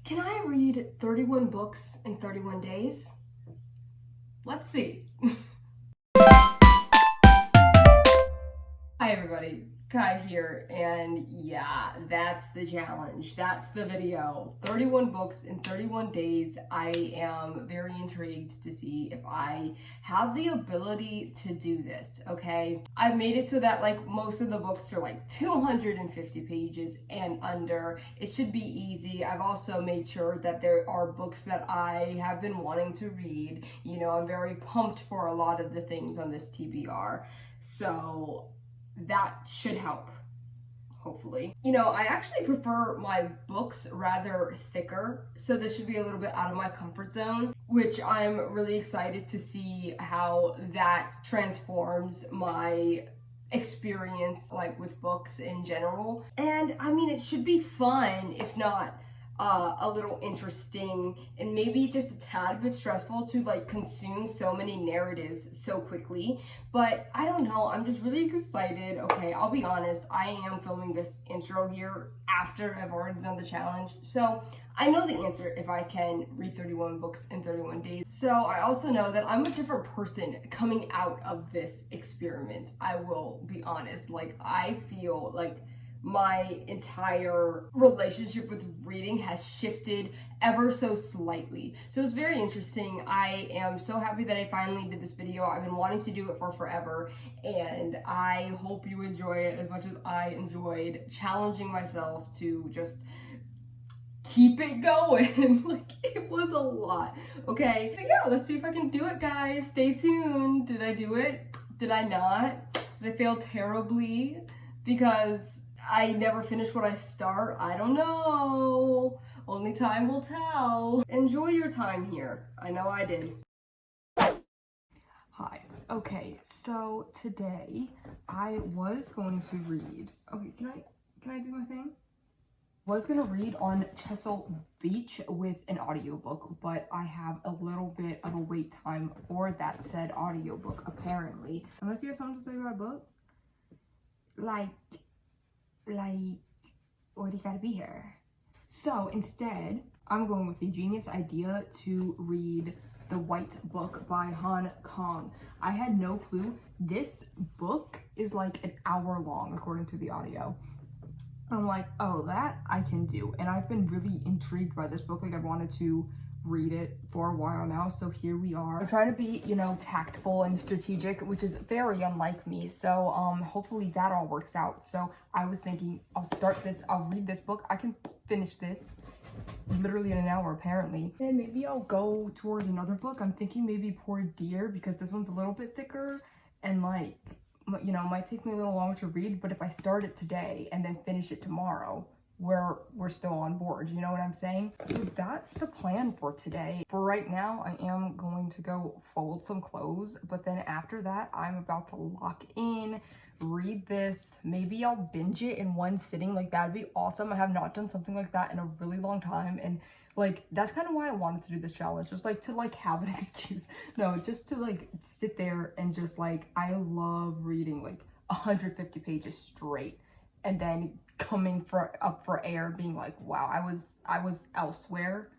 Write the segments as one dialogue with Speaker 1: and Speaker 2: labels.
Speaker 1: Can I read 31 books in 31 days? Let's see. Hi everybody, Kai here, and yeah, that's the challenge. That's the video. 31 books in 31 days. I am very intrigued to see if I have the ability to do this, okay? I've made it so that like most of the books are like 250 pages and under. It should be easy. I've also made sure that there are books that I have been wanting to read. You know, I'm very pumped for a lot of the things on this TBR. So that should help, hopefully. You know, I actually prefer my books rather thicker, so this should be a little bit out of my comfort zone, which I'm really excited to see how that transforms my experience like with books in general. And I mean, it should be fun, if not a little interesting, and maybe just a tad bit stressful to like consume so many narratives so quickly. But I don't know, I'm just really excited. Okay, I'll be honest, I am filming this intro here after I've already done the challenge, so I know the answer if I can read 31 books in 31 days. So I also know that I'm a different person coming out of this experiment. I will be honest, like I feel like my entire relationship with reading has shifted ever so slightly. So it's very interesting. I am so happy that I finally did this video. I've been wanting to do it for forever, and I hope you enjoy it as much as I enjoyed challenging myself to just keep it going. Like, it was a lot. Okay, so yeah, let's see if I can do it, guys. Stay tuned. Did I do it? Did I not? Did I fail terribly because I never finish what I start? I don't know. Only time will tell. Enjoy your time here. I know I did. Hi. Okay, so today I was going to read. Okay, can I do my thing? Was gonna read on Chesil Beach with an audiobook, but I have a little bit of a wait time for that said audiobook, apparently. Unless you have something to say about a book? Like, or do you gotta be here? So instead, I'm going with the genius idea to read The White Book by Han Kang. I had no clue. This book is like an hour long, according to the audio. I'm like, oh, that I can do. And I've been really intrigued by this book. Like, I wanted to read it for a while now, so here we are. I'm trying to be, you know, tactful and strategic, which is very unlike me, so hopefully that all works out. So I was thinking I'll start this, I'll read this book, I can finish this literally in an hour apparently, and maybe I'll go towards another book. I'm thinking maybe Poor Dear, because this one's a little bit thicker and like, you know, might take me a little longer to read, but if I start it today and then finish it tomorrow, we're still on board, you know what I'm saying? So that's the plan for today. For right now, I am going to go fold some clothes, but then after that, I'm about to lock in, read this. Maybe I'll binge it in one sitting. Like, that'd be awesome. I have not done something like that in a really long time, and like that's kind of why I wanted to do this challenge, just like to like have an excuse. No, just to like sit there and just like, I love reading like 150 pages straight and then coming up for air being like, wow, I was elsewhere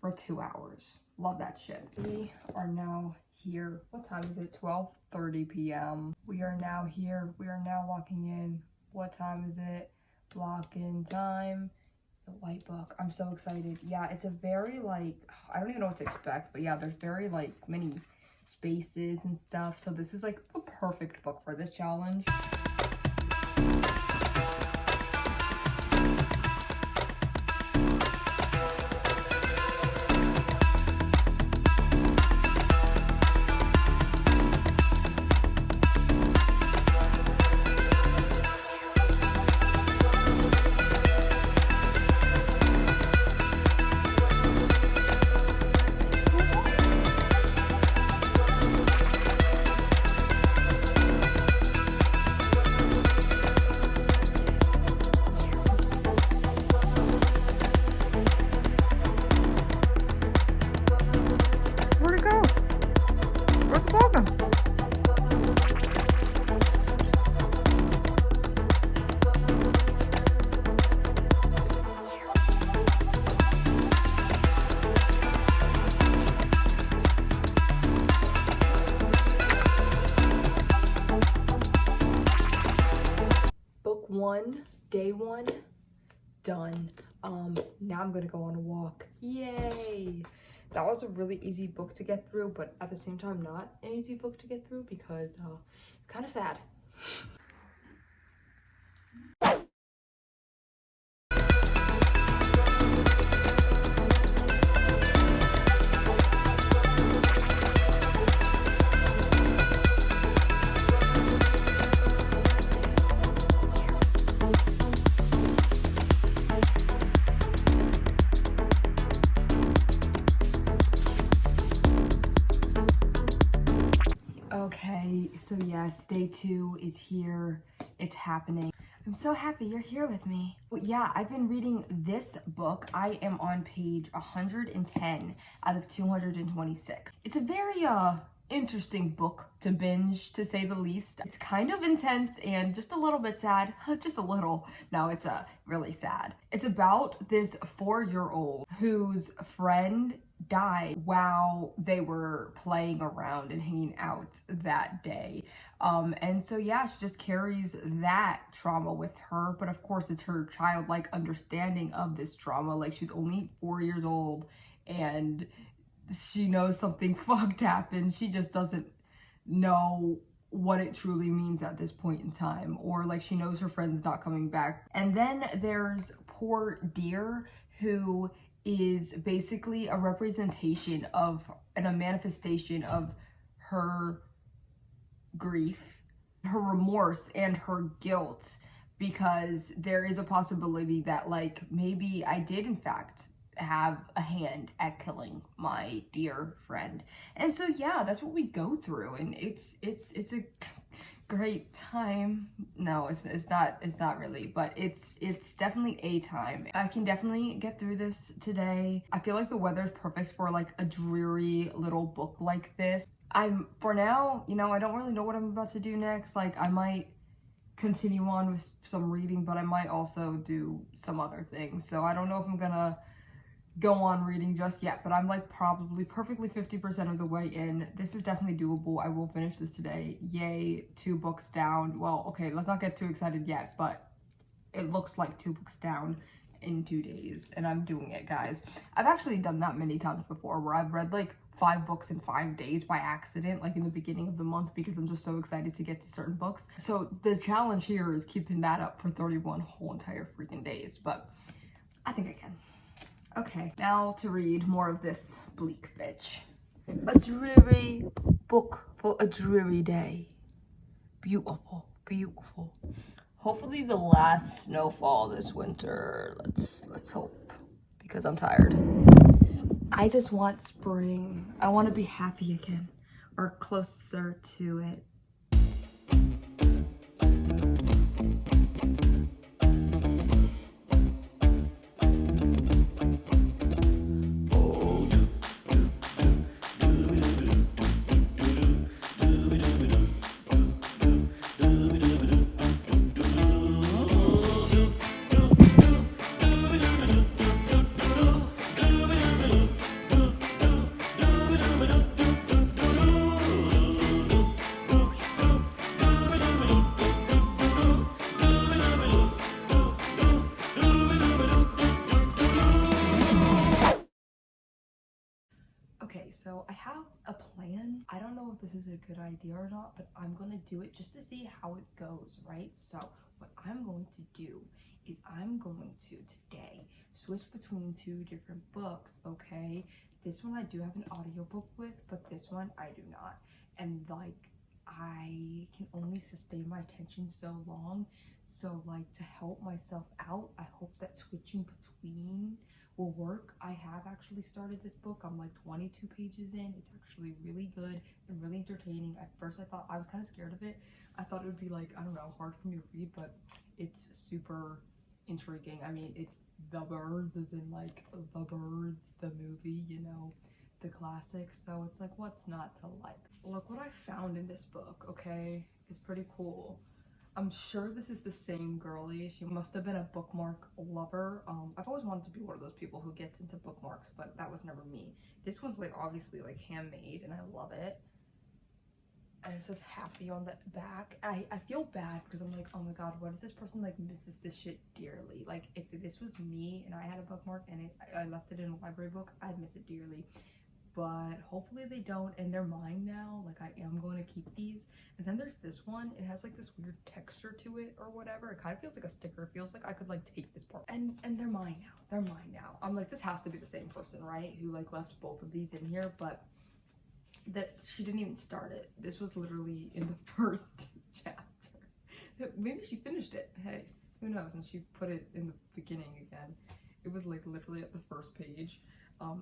Speaker 1: for 2 hours. Love that shit. We are now here. What time is it? 12:30 p.m. We are now here. We are now locking in. What time is it? Lock in time. The White Book. I'm so excited. Yeah, it's a very like, I don't even know what to expect, but yeah, there's very like many spaces and stuff. So this is like the perfect book for this challenge. done. Day 1 done. Now I'm gonna go on a walk. Yay! That was a really easy book to get through, but at the same time not an easy book to get through because it's kind of sad. Okay, so yes, day 2 is here. It's happening. I'm so happy you're here with me. Well, yeah, I've been reading this book. I am on page 110 out of 226. It's a very interesting book to binge, to say the least. It's kind of intense and just a little bit sad. Just a little. No, it's really sad. It's about this 4-year-old whose friend died while they were playing around and hanging out that day. And so yeah, she just carries that trauma with her, but of course it's her childlike understanding of this trauma. Like, she's only 4 years old and she knows something fucked happened. She just doesn't know what it truly means at this point in time, or like she knows her friend's not coming back. And then there's poor Dear, who is basically a representation of and a manifestation of her grief, her remorse, and her guilt, because there is a possibility that like maybe I did in fact have a hand at killing my dear friend. And so yeah, that's what we go through, and it's a great time. No, it's not really, but it's definitely a time. I can definitely get through this today. I feel like the weather's perfect for like a dreary little book like this. For now, you know, I don't really know what I'm about to do next. Like, I might continue on with some reading, but I might also do some other things. So I don't know if I'm gonna go on reading just yet, but I'm like probably perfectly 50% of the way in. This is definitely doable. I will finish this today. Yay, 2 books down. Well, okay, let's not get too excited yet, but it looks like 2 books down in 2 days, and I'm doing it, guys. I've actually done that many times before, where I've read like 5 books in 5 days by accident, like in the beginning of the month, because I'm just so excited to get to certain books. So the challenge here is keeping that up for 31 whole entire freaking days, but I think I can. Okay, now to read more of this bleak bitch. A dreary book for a dreary day. Beautiful, beautiful. Hopefully the last snowfall this winter. Let's hope, because I'm tired. I just want spring. I want to be happy again, or closer to it. Okay, so I have a plan. I don't know if this is a good idea or not, but I'm gonna do it just to see how it goes, right? So what I'm going to do is I'm going to today switch between 2 different books, okay? This one I do have an audiobook with, but this one I do not. And like, I can only sustain my attention so long. So like, to help myself out, I hope that switching between will work. I have actually started this book. I'm like 22 pages in. It's actually really good and really entertaining. At first I thought I was kind of scared of it. I thought it would be like, I don't know, hard for me to read, but it's super intriguing. I mean, it's The Birds, as in like The Birds, the movie, you know, the classic. So it's like, what's not to like? Look what I found in this book, okay? It's pretty cool. I'm sure this is the same girlie. She must have been a bookmark lover. I've always wanted to be one of those people who gets into bookmarks, but that was never me. This one's like obviously like handmade and I love it.
Speaker 2: and it says happy on the back. I feel bad because I'm like, oh my god, what if this person like misses this shit dearly? Like if this was me and I had a bookmark and I left it in a library book, I'd miss it dearly. But hopefully they don't, and they're mine now. Like I am going to keep these. And then there's this one. It has like this weird texture to it or whatever. It kind of feels like a sticker. It feels like I could like take this part, and they're mine now. They're mine now. I'm like, this has to be the same person, right, who like left both of these in here. But that she didn't even start it. This was literally in the first chapter. Maybe she finished it. Hey, who knows? And she put it in the beginning again. It was like literally at the first page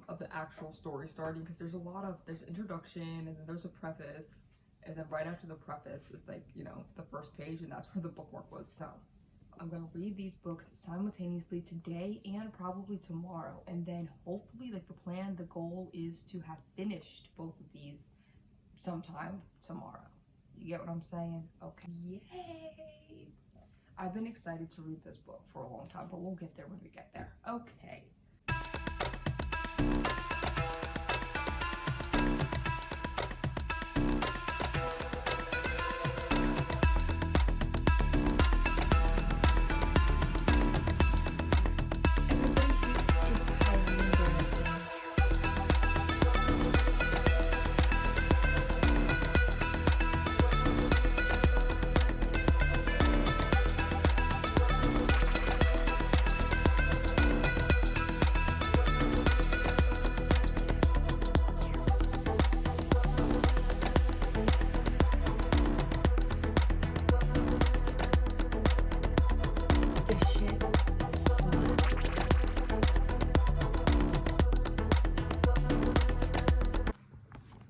Speaker 2: of the actual story starting, because there's introduction and then there's a preface, and then right after the preface is like, you know, the first page, and that's where the bookmark was. So I'm gonna read these books simultaneously today and probably tomorrow, and then hopefully, like the goal is to have finished both of these sometime tomorrow. You get what I'm saying? Okay. Yay! I've been excited to read this book for a long time, but we'll get there when we get there. Okay.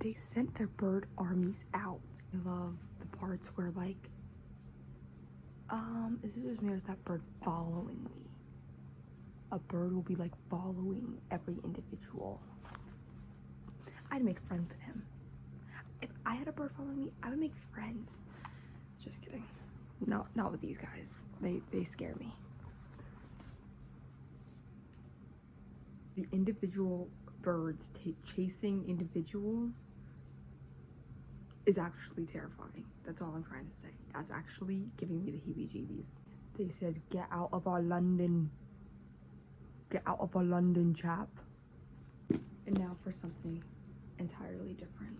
Speaker 2: They sent their bird armies out. I love the parts where like, is it just me or is that bird following me? A bird will be like following every individual. I'd make friends with him. If I had a bird following me, I would make friends. Just kidding. Not with these guys. They scare me. The individual birds chasing individuals is actually terrifying. That's all I'm trying to say. That's actually giving me the heebie-jeebies. They said, get out of our London. Get out of our London, chap. And now for something entirely different.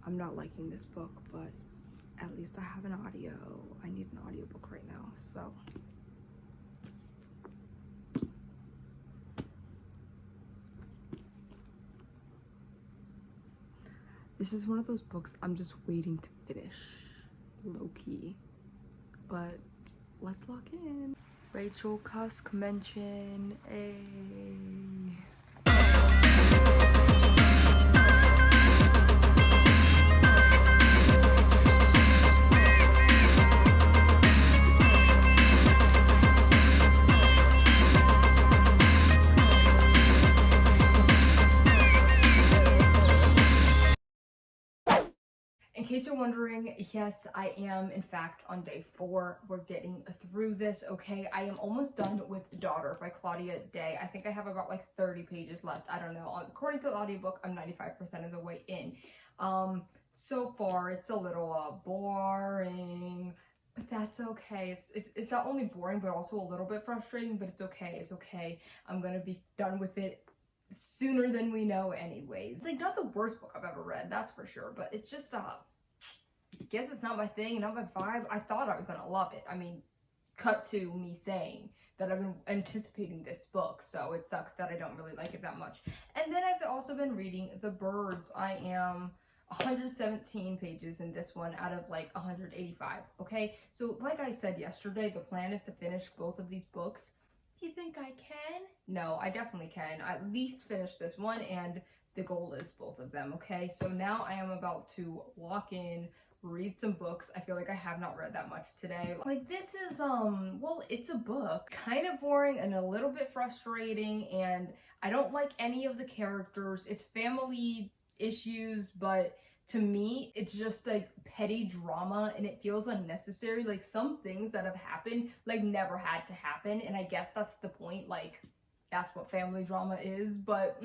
Speaker 2: I'm not liking this book, but at least I have an audio. I need an audiobook right now, so. This is one of those books I'm just waiting to finish, low-key. But let's lock in. Rachel Cusk mention a. In case you're wondering, yes, I am in fact on day 4. We're getting through this, okay? I am almost done with Daughter by Claudia Day. I think I have about like 30 pages left. I don't know. According to the audiobook, I'm 95% of the way in. So far, it's a little boring, but that's okay. It's not only boring, but also a little bit frustrating, but it's okay. It's okay. I'm gonna be done with it sooner than we know anyways. It's like not the worst book I've ever read, that's for sure, but it's just I guess it's not my thing, not my vibe. I thought I was gonna love it. I mean, cut to me saying that I've been anticipating this book, so it sucks that I don't really like it that much. And then I've also been reading The Birds. I am 117 pages in this one out of like 185, okay? So like I said yesterday, the plan is to finish both of these books. Do you think I can? No, I definitely can. At least finish this one, and the goal is both of them, okay? So now I am about to lock in, read some books. I feel like I have not read that much today. Like this is, well, it's a book. Kind of boring and a little bit frustrating, and I don't like any of the characters. It's family issues, but to me, it's just like petty drama and it feels unnecessary. Like some things that have happened, like never had to happen. And I guess that's the point. Like that's what family drama is. But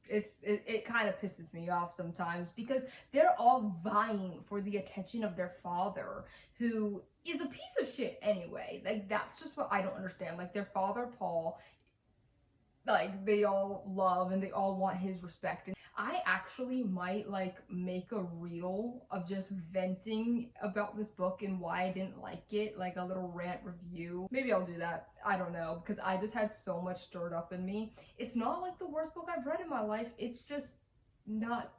Speaker 2: it kind of pisses me off sometimes because they're all vying for the attention of their father, who is a piece of shit anyway. Like, that's just what I don't understand. Like, their father, Paul, like, they all love and they all want his respect. And I actually might like make a reel of just venting about this book and why I didn't like it, like a little rant review. Maybe I'll do that. I don't know, because I just had so much stirred up in me. It's not like the worst book I've read in my life. It's just not,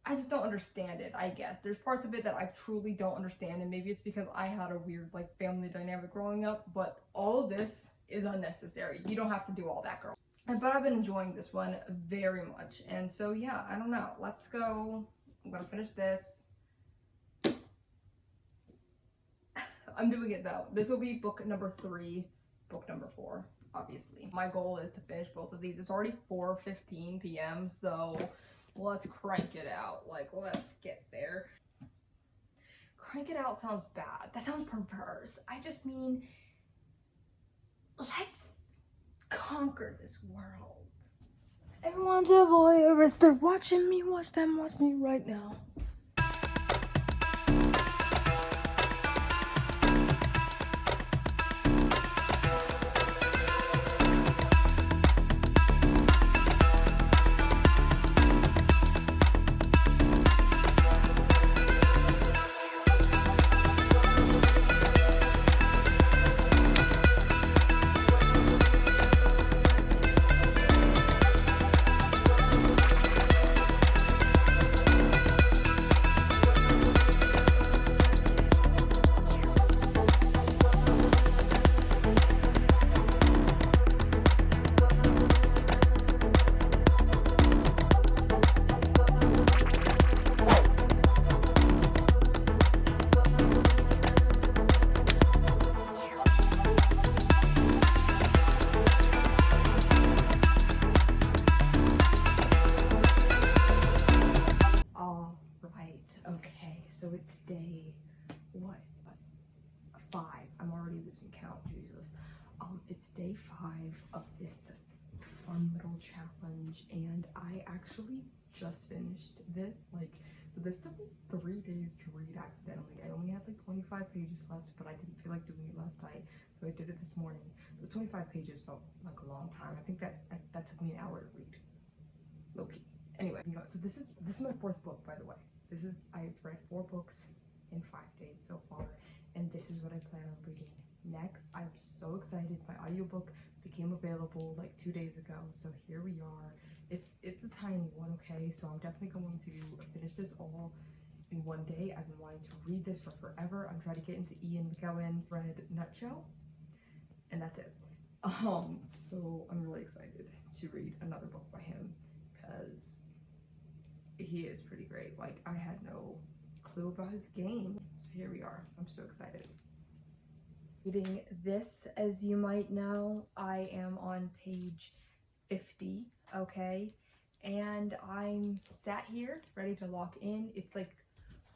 Speaker 2: I just don't understand it, I guess. There's parts of it that I truly don't understand, and maybe it's because I had a weird like family dynamic growing up, but all of this is unnecessary. You don't have to do all that, girl. But I've been enjoying this one very much. And so yeah, I don't know. Let's go. I'm gonna finish this. I'm doing it though. This will be book number 3, book number 4, obviously. My goal is to finish both of these. It's already 4:15 p.m. so let's crank it out. Like, let's get there. Crank it out sounds bad. That sounds perverse. I just mean, let's conquer this world. Everyone's a voyeurist. They're watching me. Watch them watch me right now. So it's day, what, 5. I'm already losing count, Jesus. It's day 5 of this fun little challenge, and I actually just finished this. Like, so this took me 3 days to read accidentally. I only had like 25 pages left, but I didn't feel like doing it last night, so I did it this morning. Those 25 pages felt like a long time. I think that took me an hour to read. Low-key. Anyway, so this is my 4th book, by the way. I've read 4 books in 5 days so far, and this is what I plan on reading next. I'm so excited. My audiobook became available like 2 days ago, so here we are. It's a tiny one, okay? So I'm definitely going to finish this all in one day. I've been wanting to read this for forever. I'm trying to get into Ian McKellen read Nutshell, and that's it. So I'm really excited to read another book by him, because he is pretty great. Like, I had no clue about his game. So here we are. I'm so excited. Reading this, as you might know, I am on page 50, okay? And I'm sat here ready to lock in. It's like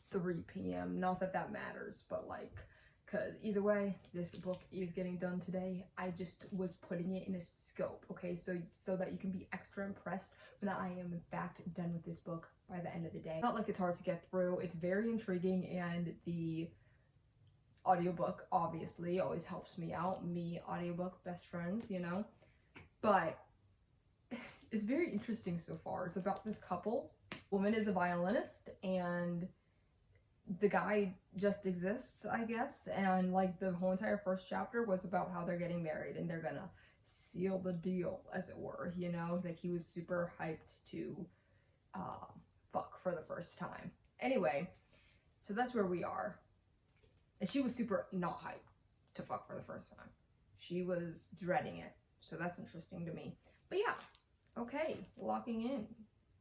Speaker 2: 3 p.m. Not that that matters, but like, because either way, this book is getting done today. I just was putting it in a scope, okay? So that you can be extra impressed when I am in fact done with this book by the end of the day. Not like it's hard to get through. It's very intriguing, and the audiobook obviously always helps me out. Me, audiobook, best friends, you know? But it's very interesting so far. It's about this couple. Woman is a violinist, and the guy just exists, I guess, and like the whole entire first chapter was about how they're getting married and they're gonna seal the deal, as it were, you know? Like, he was super hyped to fuck for the first time. Anyway, so that's where we are. And she was super not hyped to fuck for the first time. She was dreading it, so that's interesting to me. But yeah, okay, locking in,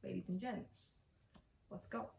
Speaker 2: ladies and gents. Let's go.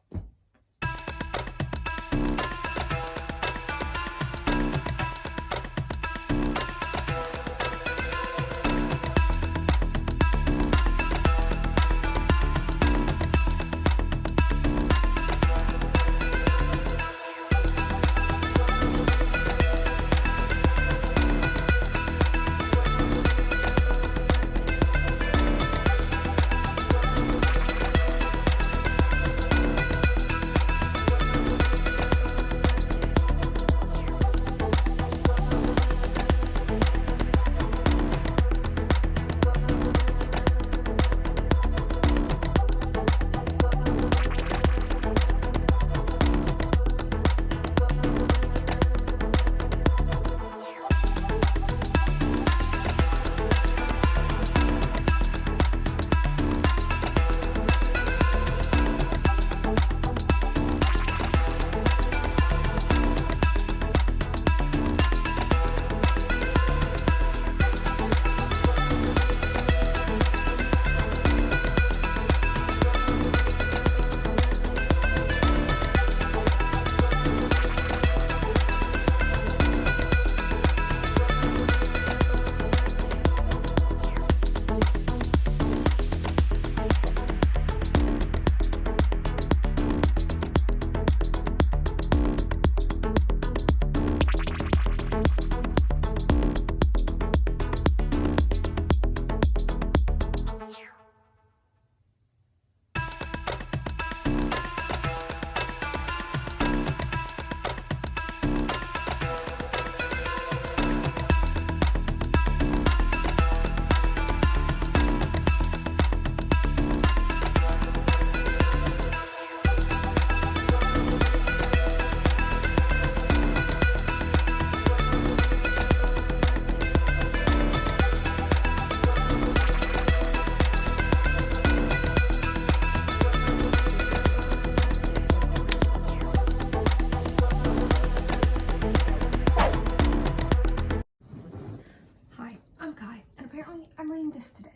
Speaker 2: this today.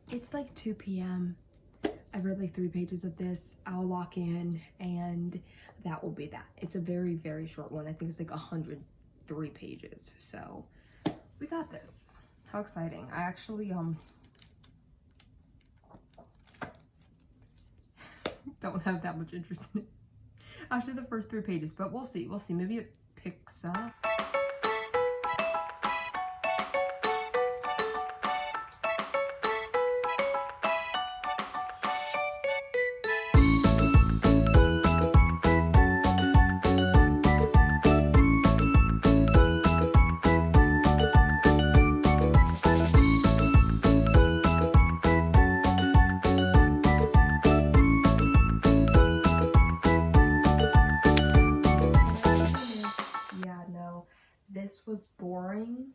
Speaker 2: It's like 2 p.m. I've read like 3 pages of this. I'll lock in and that will be that. It's a very, very short one. I think it's like 103 pages. So we got this. How exciting. I actually don't have that much interest in it after the first 3 pages, but we'll see. We'll see. Maybe it picks up. This was boring,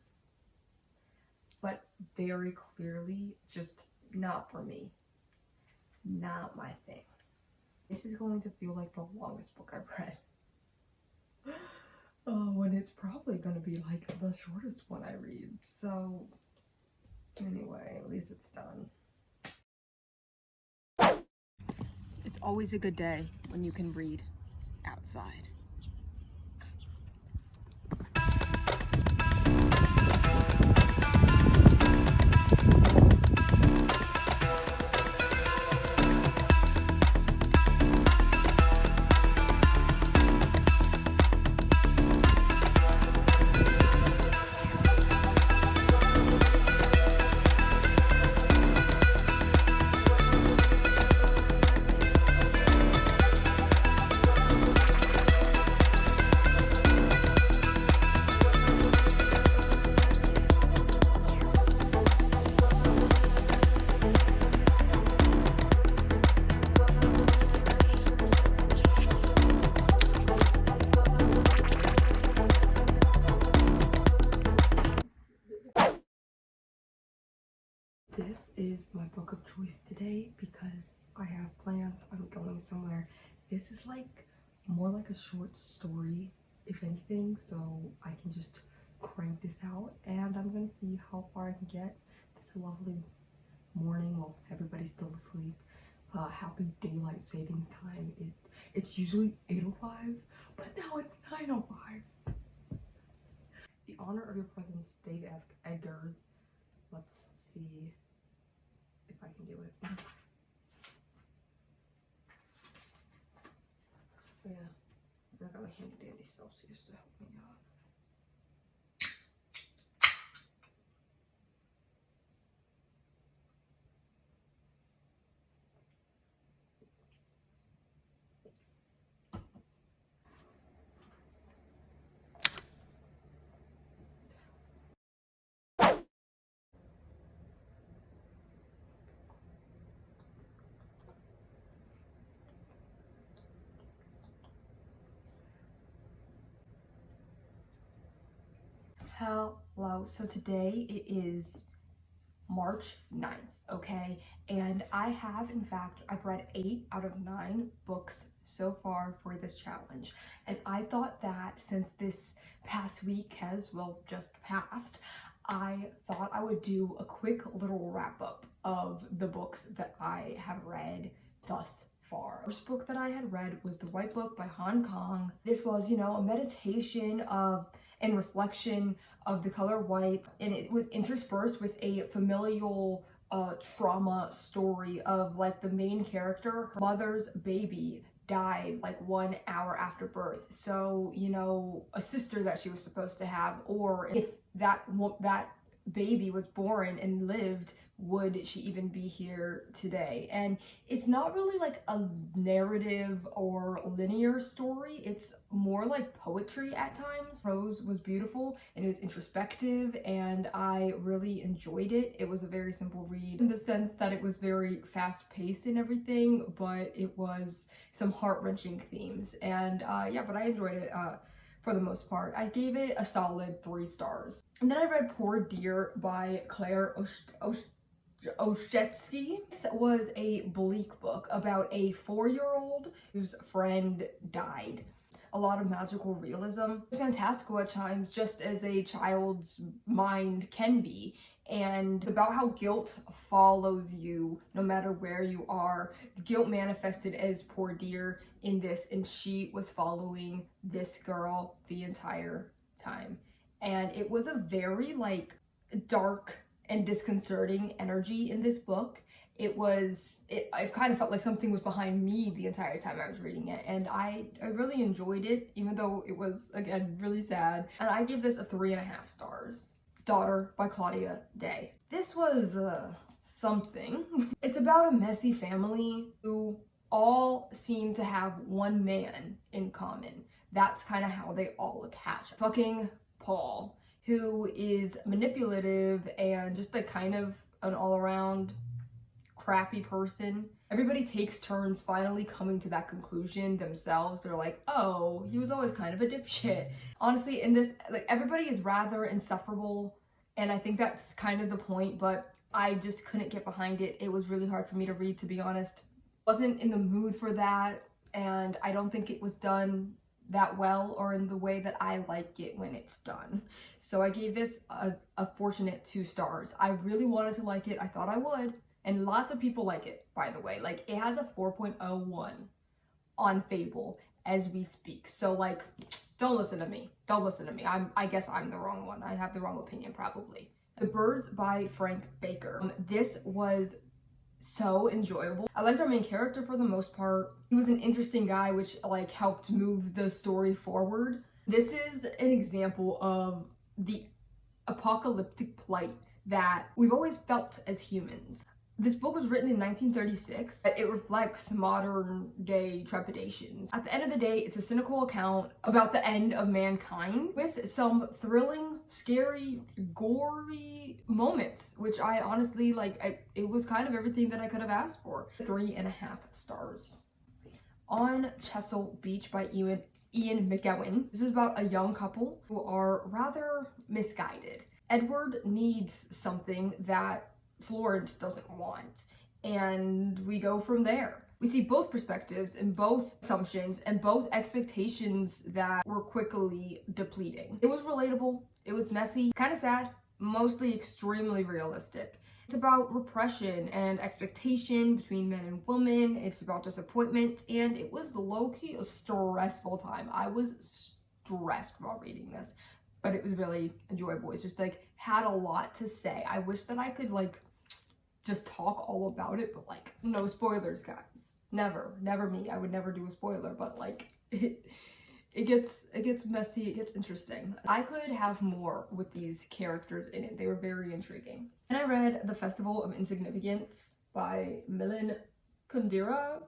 Speaker 2: but very clearly just not for me. Not my thing. This is going to feel like the longest book I've read. Oh, and it's probably going to be like the shortest one I read. So anyway, at least it's done. It's always a good day when you can read outside. This is my book of choice today because I have plans. I'm going somewhere. This is like more like a short story, if anything, so I can just crank this out and I'm gonna see how far I can get. This lovely morning while everybody's still asleep. Happy daylight savings time. It's usually 8:05, but now it's 9:05. The honor of your presence, Dave Edgar's. Let's see if I can do it. Yeah, I got my handy dandy Celsius to help me out. Hello, so today it is March 9th, okay? And I have, in fact, I've read 8 out of 9 books so far for this challenge. And I thought that since this past week has, well, just passed, I thought I would do a quick little wrap up of the books that I have read thus far. The first book that I had read was The White Book by Hong Kong. This was, a meditation of and reflection of the color white, and it was interspersed with a familial trauma story of like the main character, her mother's baby died like 1 hour after birth. So, a sister that she was supposed to have, or if that baby was born and lived, would she even be here today? And it's not really like a narrative or linear story. It's more like poetry at times. Prose was beautiful and it was introspective and I really enjoyed it. It was a very simple read in the sense that it was very fast paced and everything, but it was some heart-wrenching themes. And but I enjoyed it for the most part. I gave it a solid 3 stars. And then I read Poor Dear by Claire Oshetsky. This was a bleak book about a 4-year-old whose friend died. A lot of magical realism. It's fantastical at times, just as a child's mind can be. and about how guilt follows you no matter where you are. Guilt manifested as poor dear in this, and she was following this girl the entire time. And it was a very like dark and disconcerting energy in this book. I kind of felt like something was behind me the entire time I was reading it, and I really enjoyed it, even though it was, again, really sad. And I give this a 3.5 stars. Daughter by Claudia Day. This was something. It's about a messy family who all seem to have one man in common. That's kind of how they all attach. Fucking Paul, who is manipulative and just like kind of an all-around crappy person. Everybody takes turns finally coming to that conclusion themselves. They're like, oh, he was always kind of a dipshit. Honestly, in this, like, everybody is rather insufferable, and I think that's kind of the point, but I just couldn't get behind it. It was really hard for me to read, to be honest. Wasn't in the mood for that, and I don't think it was done that well or in the way that I like it when it's done. So I gave this a fortunate 2 stars. I really wanted to like it. I thought I would. And lots of people like it, by the way. Like, it has a 4.01 on Fable as we speak. So, like, don't listen to me. Don't listen to me. I guess I'm the wrong one. I have the wrong opinion, probably. The Birds by Frank Baker. This was so enjoyable. I liked our main character for the most part. He was an interesting guy, which, like, helped move the story forward. This is an example of the apocalyptic plight that we've always felt as humans. This book was written in 1936. It reflects modern day trepidations. At the end of the day, it's a cynical account about the end of mankind with some thrilling, scary, gory moments, which I honestly, like, it was kind of everything that I could have asked for. 3.5 stars. On Chesil Beach by Ian McGowan. This is about a young couple who are rather misguided. Edward needs something that Florence doesn't want, and we go from there. We see both perspectives and both assumptions and both expectations that were quickly depleting. It was relatable, it was messy, kind of sad, mostly extremely realistic. It's about repression and expectation between men and women. It's about disappointment, and it was low-key a stressful time. I was stressed while reading this, but it was really enjoyable. It's just like had a lot to say. I wish that I could like just talk all about it, but like no spoilers, guys. Never me. I would never do a spoiler, but like it gets messy, it gets interesting. I could have more with these characters in it. They were very intriguing. And I read The Festival of Insignificance by Milan Kundera.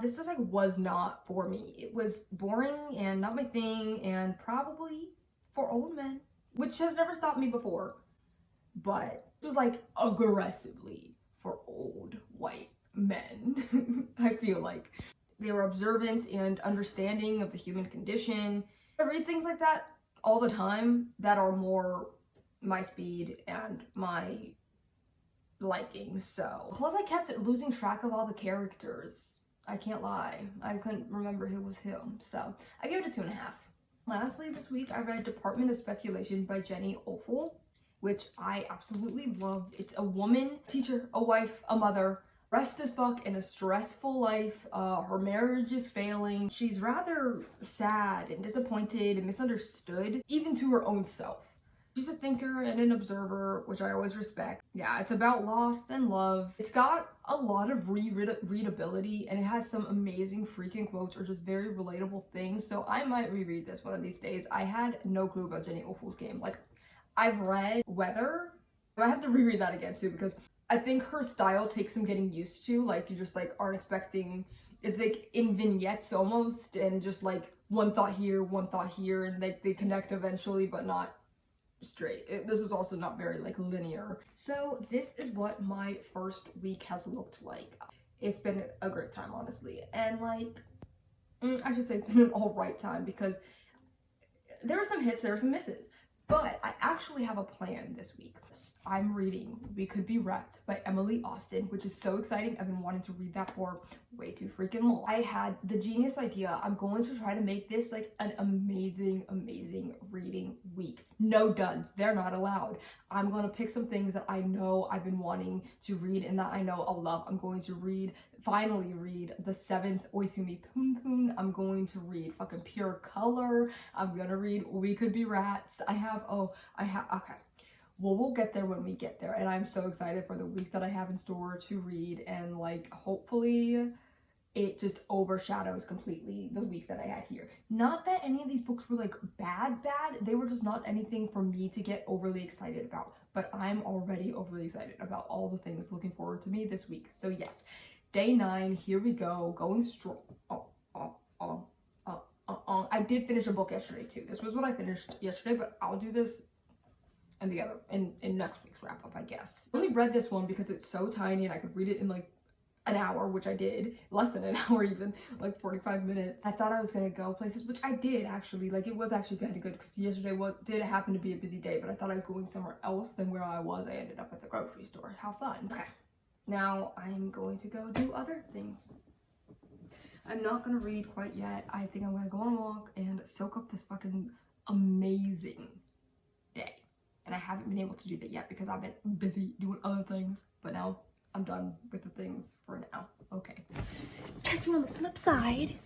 Speaker 2: This just like was not for me. It was boring and not my thing, and probably for old men, which has never stopped me before, but it was like aggressively for old white men. I feel like they were observant and understanding of the human condition. I read things like that all the time that are more my speed and my liking. So plus I kept losing track of all the characters. I can't lie, I couldn't remember who was who, so I gave it a 2.5. Lastly, this week I read Department of Speculation by Jenny Ofel, which I absolutely loved. It's a woman, teacher, a wife, a mother, rest as fuck in a stressful life. Her marriage is failing. She's rather sad and disappointed and misunderstood, even to her own self. She's a thinker and an observer, which I always respect. Yeah, it's about loss and love. It's got a lot of readability, and it has some amazing freaking quotes or just very relatable things, so I might reread this one of these days. I had no clue about Jenny Ofel's game. Like, I've read Weather, but I have to reread that again too, because I think her style takes some getting used to. Like, you just like aren't expecting, it's like in vignettes almost, and just like one thought here, and like they connect eventually, but not straight. This was also not very like linear. So this is what my first week has looked like. It's been a great time, honestly, and like I should say it's been an all right time, because there were some hits, there were some misses, but I actually have a plan this week. I'm reading We Could Be Wrecked by Emily Austen, which is so exciting. I've been wanting to read that for way too freaking long. I had the genius idea. I'm going to try to make this like an amazing reading week. No duds. They're not allowed. I'm going to pick some things that I know I've been wanting to read and that I know I'll love. I'm going to finally read The Seventh Oisumi Poon Poon. I'm going to read fucking Pure Color. I'm going to read We Could Be Rats. Okay. Well, we'll get there when we get there, and I'm so excited for the week that I have in store to read, and like hopefully it just overshadows completely the week that I had here. Not that any of these books were like bad, they were just not anything for me to get overly excited about, but I'm already overly excited about all the things looking forward to me this week. So yes, day 9, here we go, going strong. I did finish a book yesterday too. This was what I finished yesterday, but I'll do this in next week's wrap up, I guess. I only read this one because it's so tiny and I could read it in like an hour, which I did, less than an hour even, like 45 minutes. I thought I was gonna go places, which I did actually, like it was actually kind of good because yesterday did happen to be a busy day, but I thought I was going somewhere else than where I was. I ended up at the grocery store. How fun. Okay, now I'm going to go do other things. I'm not gonna read quite yet. I think I'm gonna go on a walk and soak up this fucking amazing day. And I haven't been able to do that yet because I've been busy doing other things. But now I'm done with the things for now. Okay. Catch you on the flip side.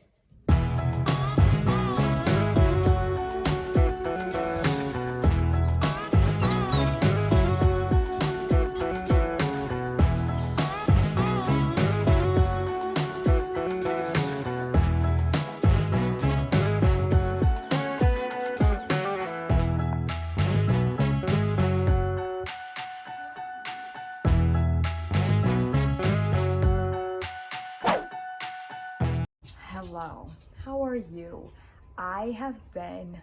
Speaker 2: Hello, how are you? I have been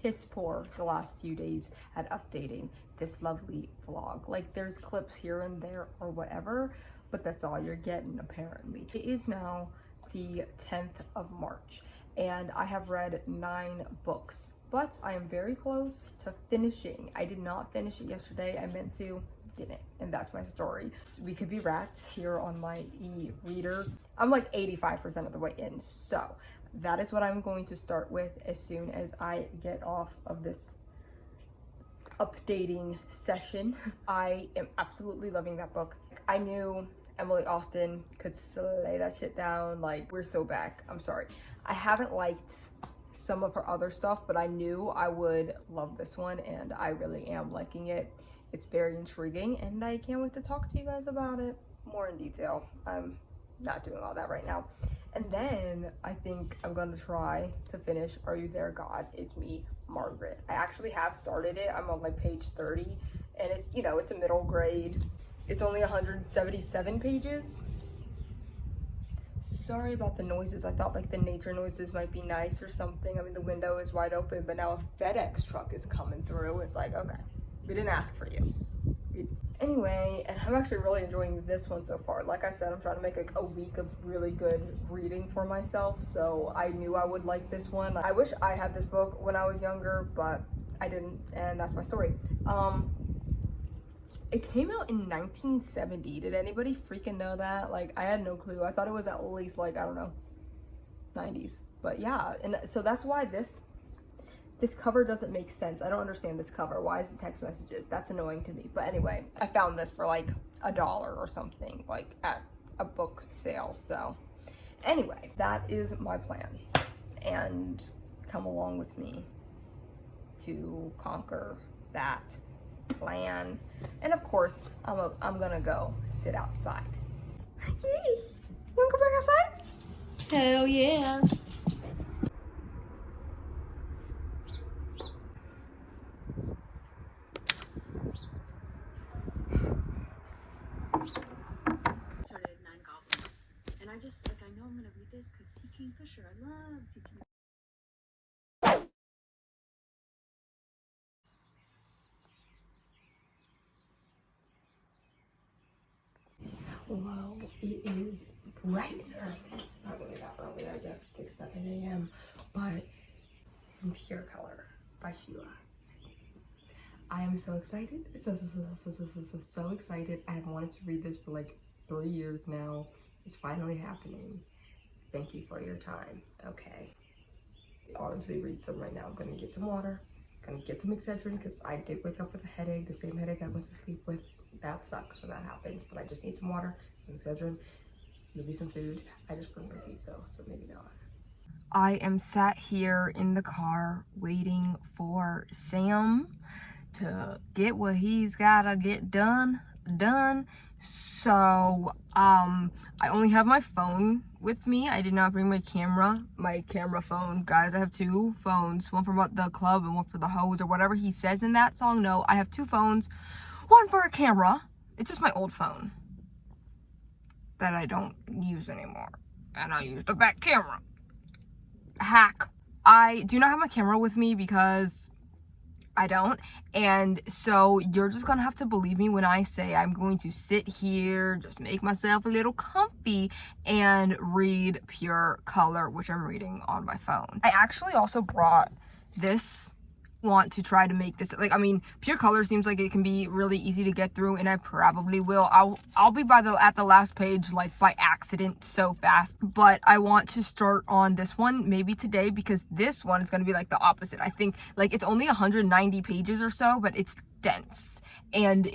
Speaker 2: piss poor the last few days at updating this lovely vlog. Like there's clips here and there or whatever, but that's all you're getting apparently. It is now the 10th of March and I have read 9 books, but I am very close to finishing. I did not finish it yesterday. I meant to, didn't, and that's my story. We Could Be Rats here on my e-reader. I'm like 85% of the way in, so that is what I'm going to start with as soon as I get off of this updating session. I am absolutely loving that book. I knew Emily Austen could slay that shit down. Like, we're so back. I'm sorry. I haven't liked some of her other stuff, but I knew I would love this one, and I really am liking it. It's very intriguing, and I can't wait to talk to you guys about it more in detail. I'm not doing all that right now. And then I think I'm gonna try to finish Are You There, God? It's Me, Margaret. I actually have started it. I'm on like page 30, and it's, you know, it's a middle grade. It's only 177 pages. Sorry about the noises. I thought like the nature noises might be nice or something. I mean, the window is wide open, but now a FedEx truck is coming through. It's like, okay, we didn't ask for you. Anyway, and I'm actually really enjoying this one so far. Like I said, I'm trying to make like a week of really good reading for myself, so I knew I would like this one. I wish I had this book when I was younger, but I didn't, and that's my story. It came out in 1970. Did anybody freaking know that? Like, I had no clue. I thought it was at least like, I don't know, 90s. But yeah, and so that's why this cover doesn't make sense. I don't understand this cover. Why is it text messages? That's annoying to me. But anyway, I found this for like $1 or something, like at a book sale. So anyway, that is my plan. And come along with me to conquer that plan. And of course, I'm gonna go sit outside. Yay! Wanna go back outside? Hell yeah!
Speaker 3: I know I'm gonna read this because T. Kingfisher, I love T. Kingfisher.
Speaker 2: Well, it is bright and early. Not really that early, I guess it's 6, 7 a.m. But Pure Color by Sheila.
Speaker 1: I am so excited. So excited. I have wanted to read this for like 3 years now. It's finally happening. Thank you for your time. Okay. Honestly, read some right now. I'm gonna get some water. Gonna get some Excedrin because I did wake up with a headache, the same headache I went to sleep with. That sucks when that happens, but I just need some water, some Excedrin, maybe some food. I just bring my feet though, so maybe not. I am sat here in the car waiting for Sam to get what he's gotta get done. So I only have my phone with me. I did not bring my camera phone. Guys, I have 2 phones, one for the club and one for the hose or whatever he says in that song. No, I have 2 phones, one for a camera. It's just my old phone that I don't use anymore, and I use the back camera. Hack. I do not have my camera with me because I don't, and so you're just gonna have to believe me when I say I'm going to sit here, just make myself a little comfy and read Pure Color, which I'm reading on my phone. I actually also brought this, want to try to make this, like, I mean, Pure Color seems like it can be really easy to get through, and I probably will. I'll be at the last page like by accident so fast, but I want to start on this one maybe today because this one is going to be like the opposite. I think like it's only 190 pages or so, but it's dense, and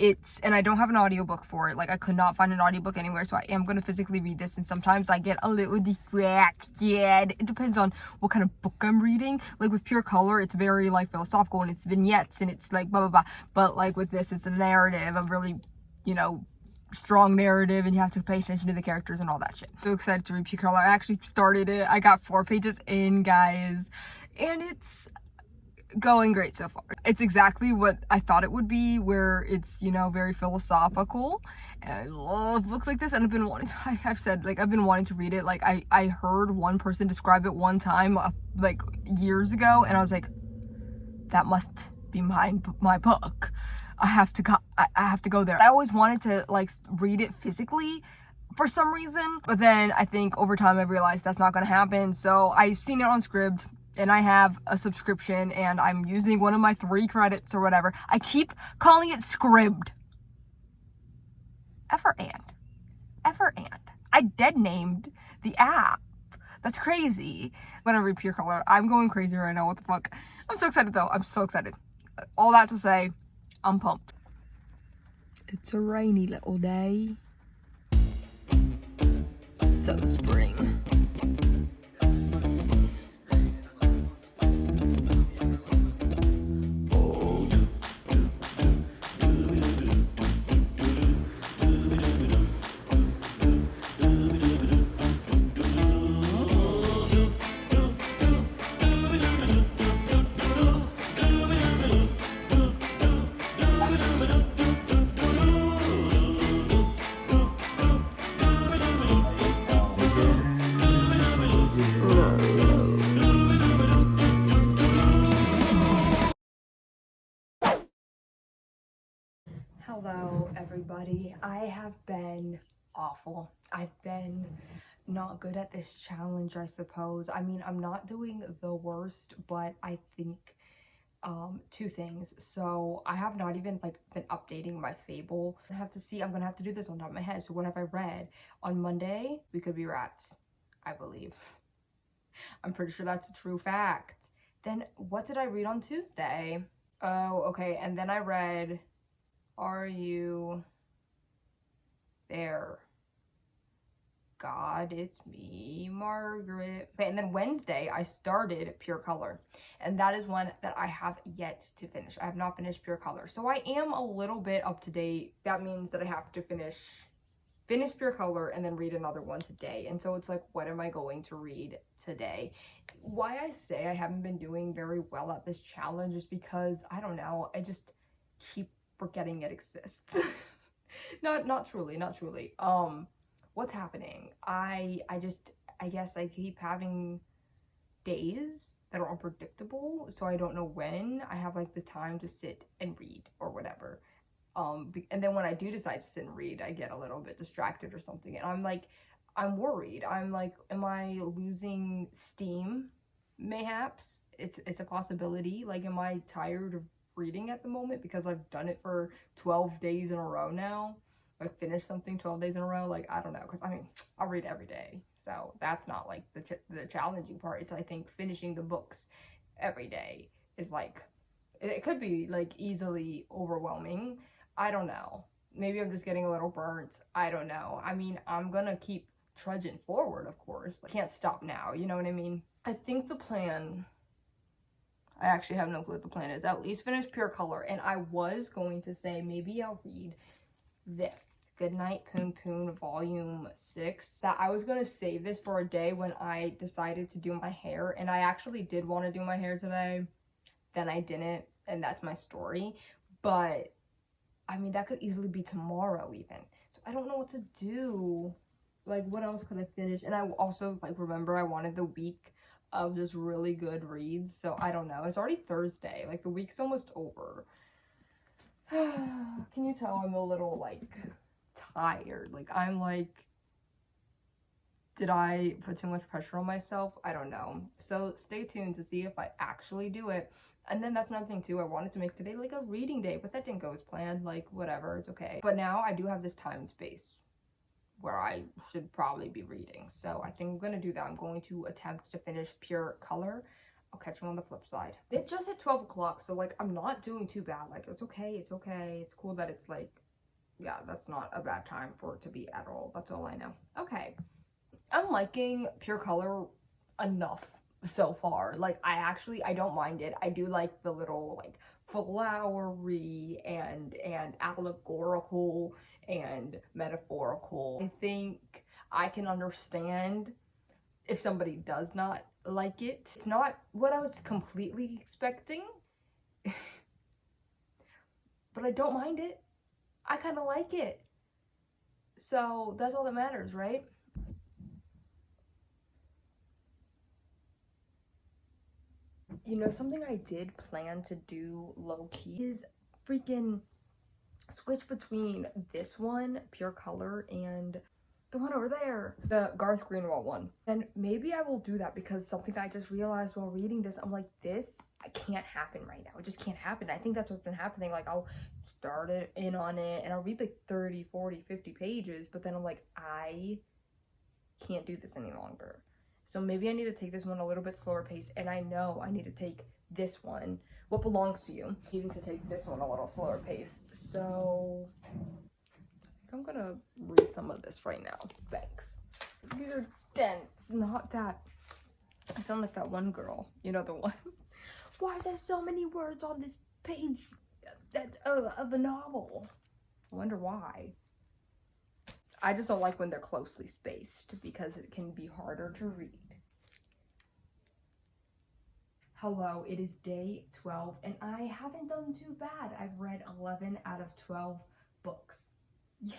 Speaker 1: I don't have an audiobook for it. Like, I could not find an audiobook anywhere, so I am going to physically read this, and sometimes I get a little distracted. It depends on what kind of book I'm reading. Like with Pure Color, it's very like philosophical, and it's vignettes, and it's like blah blah blah, but like with this, it's a narrative, a really, you know, strong narrative, and you have to pay attention to the characters and all that shit. So excited to read Pure Color. I actually started it. I got 4 pages in, guys, and it's going great so far. It's exactly what I thought it would be, where it's, you know, very philosophical, and I love books like this, and I've been wanting to, I've said, like, I've been wanting to read it. Like, I heard one person describe it one time, like, years ago, and I was like, that must be my book. I have to go there. I always wanted to, like, read it physically for some reason, but then I think over time I realized that's not gonna happen, so I've seen it on Scribd, and I have a subscription, and I'm using one of my 3 credits or whatever. I keep calling it Scribd. Effer and. I dead named the app. That's crazy. When I read Pure Color, I'm going crazy right now. What the fuck? I'm so excited though. I'm so excited. All that to say, I'm pumped. It's a rainy little day. So spring. Hello, everybody. I have been awful. I've been not good at this challenge, I suppose. I mean, I'm not doing the worst, but I think 2 things. So I have not even like been updating my fable. I have to see, I'm gonna have to do this on top of my head. So what have I read? On Monday, We Could Be Rats, I believe. I'm pretty sure that's a true fact. Then what did I read on Tuesday? Oh, okay. And then I read Are You There? God, it's me, Margaret. Okay, and then Wednesday, I started Pure Color, and that is one that I have yet to finish. I have not finished Pure Color, so I am a little bit up to date. That means that I have to finish Pure Color and then read another one today, and so it's like, what am I going to read today? Why I say I haven't been doing very well at this challenge is because, I don't know, I just keep forgetting it exists. not truly. What's happening? I guess I keep having days that are unpredictable, so I don't know when I have like the time to sit and read or whatever. And then when I do decide to sit and read, I get a little bit distracted or something, and I'm worried. I'm like, am I losing steam? Mayhaps it's a possibility. Like, am I tired of
Speaker 2: reading at the moment because I've done it for 12 days in a row now. Like finish something 12 days in a row. Like, I don't know, because I mean, I'll read every day. So that's not like the challenging part. It's, I think, finishing the books every day is like, it could be like easily overwhelming. I don't know. Maybe I'm just getting a little burnt. I don't know. I mean, I'm gonna keep trudging forward, of course. I can't stop now, you know what I mean? I think the plan, I actually have no clue what the plan is. At least finish Pure Color. And I was going to say maybe I'll read this, Goodnight Poon Poon Volume 6. That I was going to save this for a day when I decided to do my hair. And I actually did want to do my hair today. Then I didn't. And that's my story. But, I mean, that could easily be tomorrow even. So I don't know what to do. Like, what else could I finish? And I also, like, remember I wanted the week of just really good reads. So I don't know. It's already Thursday. Like, the week's almost over. Can you tell I'm a little, like, tired? Like, I'm like, did I put too much pressure on myself? I don't know. So stay tuned to see if I actually do it. And then that's another thing too. I wanted to make today like a reading day, but that didn't go as planned. Like, whatever, it's okay. But now I do have this time and space where I should probably be reading. So I think I'm gonna do that. I'm going to attempt to finish Pure Color. I'll catch you on the flip side. It just hit 12 o'clock, so like I'm not doing too bad. Like, it's okay, it's okay. It's cool that it's like, yeah, that's not a bad time for it to be at all. That's all I know. Okay. I'm liking Pure Color enough so far. Like, I don't mind it. I do like the little like flowery and allegorical and metaphorical. I think I can understand if somebody does not like it. It's not what I was completely expecting, but I don't mind it. I kind of like it. So that's all that matters, right? You know, something I did plan to do low-key is freaking switch between this one, Pure Color, and the one over there, the Garth Greenwald one. And maybe I will do that because something I just realized while reading this, I'm like, this can't happen right now. It just can't happen. I think that's what's been happening. Like, I'll start it in on it and I'll read like 30, 40, 50 pages, but then I'm like, I can't do this any longer. So maybe I need to take this one a little bit slower pace, and I know I need to take this one, What Belongs to You, needing to take this one a little slower pace. So I think I'm gonna read some of this right now. Thanks. These are dense, not that. I sound like that one girl, you know, the one. Why are there so many words on this page of a novel? I wonder why. I just don't like when they're closely spaced because it can be harder to read. Hello, it is day 12 and I haven't done too bad. I've read 11 out of 12 books.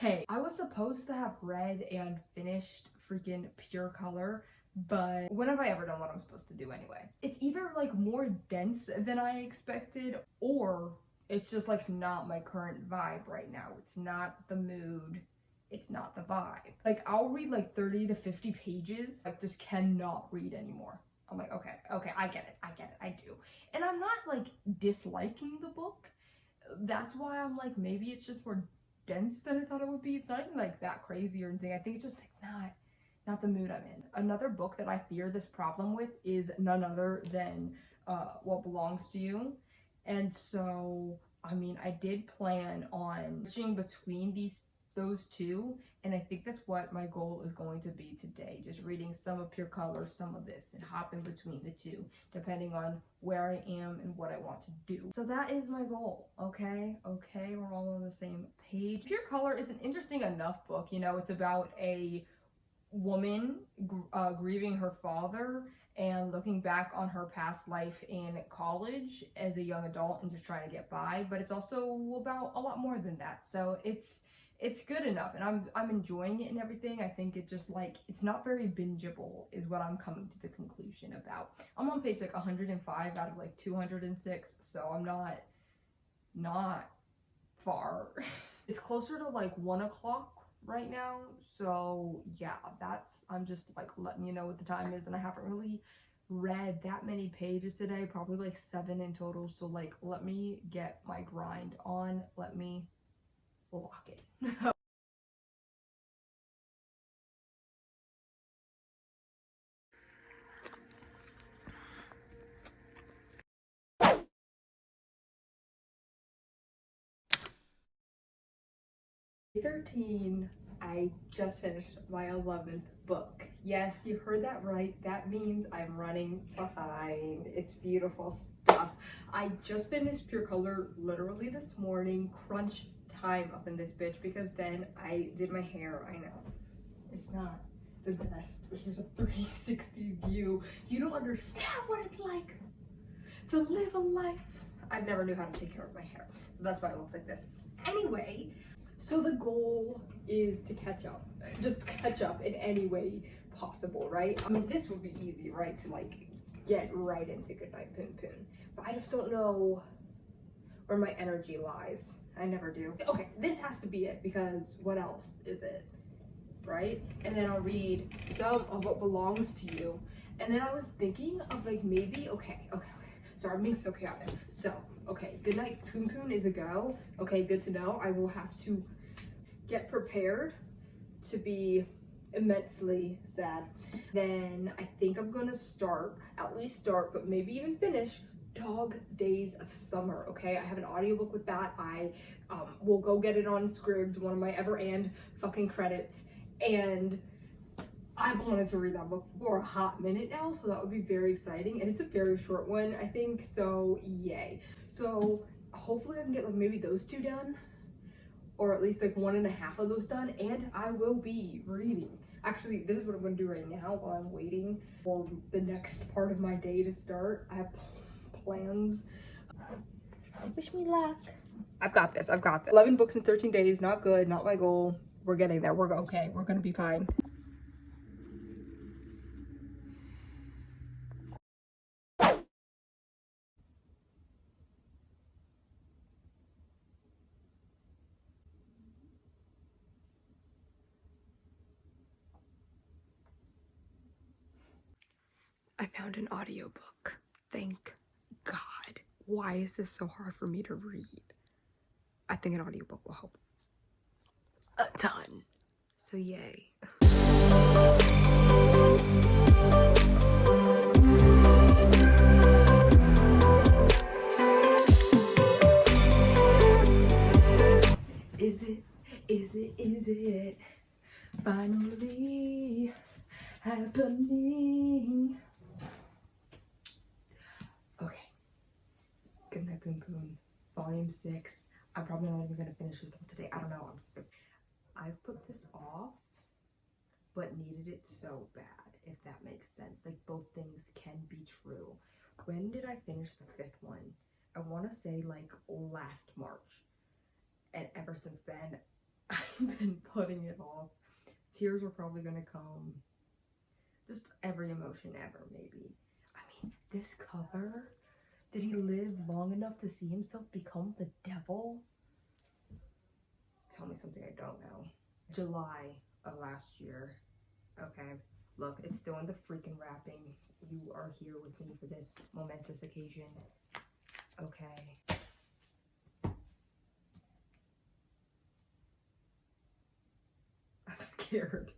Speaker 2: Yay. I was supposed to have read and finished freaking Pure Color, but when have I ever done what I'm supposed to do anyway? It's either like more dense than I expected, or it's just like not my current vibe right now. It's not the mood. It's not the vibe. Like, I'll read like 30 to 50 pages, like just cannot read anymore. I'm like, okay, I get it, I do. And I'm not like disliking the book. That's why I'm like, maybe it's just more dense than I thought it would be. It's not even like that crazy or anything. I think it's just like not the mood I'm in. Another book that I fear this problem with is none other than What Belongs to You. And so, I mean, I did plan on switching between those two, and I think that's what my goal is going to be today, just reading some of Pure Color, some of this, and hopping between the two depending on where I am and what I want to do. So that is my goal. Okay, we're all on the same page. Pure Color is an interesting enough book. You know, it's about a woman grieving her father and looking back on her past life in college as a young adult and just trying to get by, but it's also about a lot more than that. So it's good enough, and I'm enjoying it and everything. I think it just like, it's not very bingeable is what I'm coming to the conclusion about. I'm on page like 105 out of like 206, so I'm not far. It's closer to like 1 o'clock right now, so yeah, I'm just like letting you know what the time is, and I haven't really read that many pages today, probably like 7 in total. So like, let me get my grind on. Let me lock it. Day 13, I just finished my 11th book. Yes, you heard that right. That means I'm running behind. It's beautiful stuff. I just finished Pure Color literally this morning. Crunch time up in this bitch because then I did my hair. I know it's not the best, but here's a 360 view. You don't understand what it's like to live a life. I never knew how to take care of my hair, so that's why it looks like this. Anyway, so the goal is to catch up, just catch up in any way possible, right? I mean, this would be easy, right? To like get right into Goodnight Poon Poon, but I just don't know where my energy lies. I never do. Okay, this has to be it because what else is it, right? And then I'll read some of what belongs to you. And then I was thinking of like maybe, okay. Sorry, I'm being so chaotic. So, okay, Goodnight Poon Poon is a go. Okay, good to know. I will have to get prepared to be immensely sad. Then I think I'm gonna at least start, but maybe even finish Dog Days of Summer, okay? I have an audiobook with that. I will go get it on Scribd, one of my ever and fucking credits. And I've wanted to read that book for a hot minute now, so that would be very exciting. And it's a very short one, I think, so yay. So hopefully I can get like maybe those 2 done, or at least like 1.5 of those done, and I will be reading. Actually, this is what I'm gonna do right now while I'm waiting for the next part of my day to start. I have plans. Wish me luck. I've got this. 11 books in 13 days, not good, not my goal. We're getting there, we're okay, we're gonna be fine. I found an audiobook. Thank God. Why is this so hard for me to read? I think an audiobook will help a ton. So yay. Is it finally happening? Okay. Goodnight Poon Poon, Volume 6. I'm probably not even gonna finish this one today. I don't know. I've put this off, but needed it so bad, if that makes sense. Like, both things can be true. When did I finish the 5th one? I want to say like last March. And ever since then, I've been putting it off. Tears are probably gonna come. Just every emotion ever, maybe. I mean, this cover. Did he live long enough to see himself become the devil? Tell me something I don't know. July of last year. Okay, look, it's still in the freaking wrapping. You are here with me for this momentous occasion. Okay. I'm scared.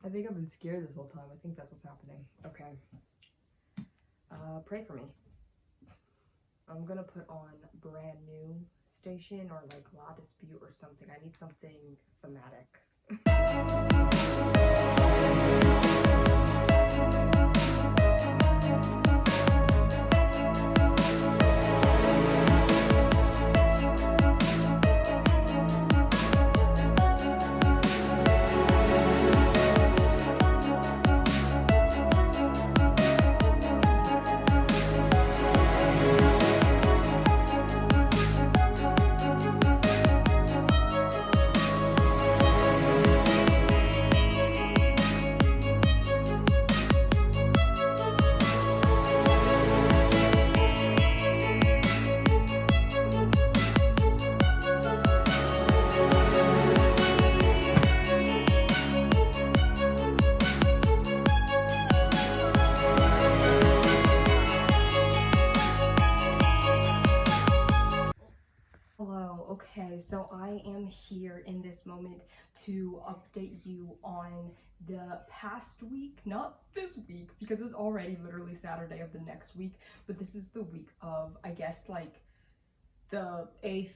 Speaker 2: I think I've been scared this whole time. I think that's what's happening. Okay. Pray for me. I'm gonna put on Brand New station or like La Dispute or something. I need something thematic. here in this moment to update you on the past week, not this week because it's already literally Saturday of the next week, but this is the week of, I guess, like the 8th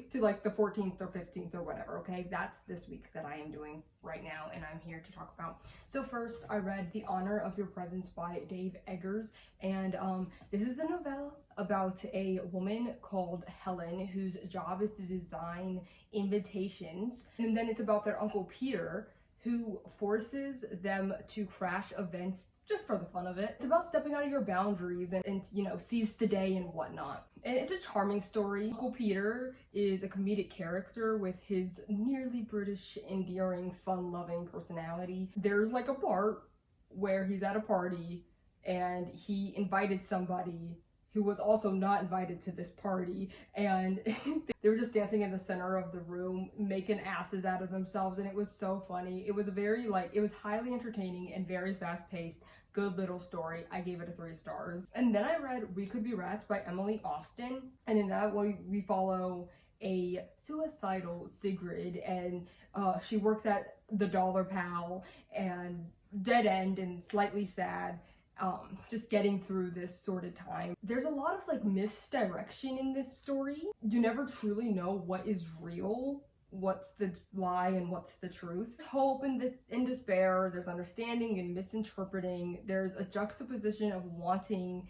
Speaker 2: to like the 14th or 15th or whatever, okay? That's this week that I am doing right now and I'm here to talk about. So first, I read The Honor of Your Presence by Dave Eggers, and this is a novella about a woman called Helen whose job is to design invitations, and then it's about their Uncle Peter who forces them to crash events just for the fun of it. It's about stepping out of your boundaries and you know, seize the day and whatnot. And it's a charming story. Uncle Peter is a comedic character with his nearly British, endearing, fun-loving personality. There's like a part where he's at a party and he invited somebody who was also not invited to this party, and they were just dancing in the center of the room, making asses out of themselves, and it was so funny. It was it was highly entertaining and very fast-paced. Good little story. I gave it 3 stars. And then I read We Could Be Rats by Emily Austen, and in that one we follow a suicidal Sigrid, and she works at the Dollar Pal, and dead end and slightly sad. Just getting through this sordid time. There's a lot of like misdirection in this story. You never truly know what is real, what's the lie, and what's the truth. There's hope and despair, there's understanding and misinterpreting, there's a juxtaposition of wanting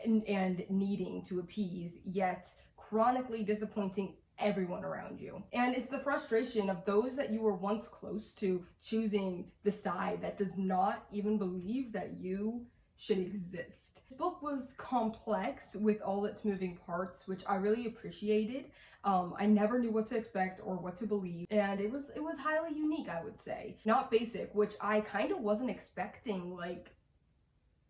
Speaker 2: and needing to appease, yet chronically disappointing everyone around you. And it's the frustration of those that you were once close to choosing the side that does not even believe that you should exist. This book was complex with all its moving parts, which I really appreciated. I never knew what to expect or what to believe, and it was highly unique, I would say. Not basic, which I kind of wasn't expecting. Like,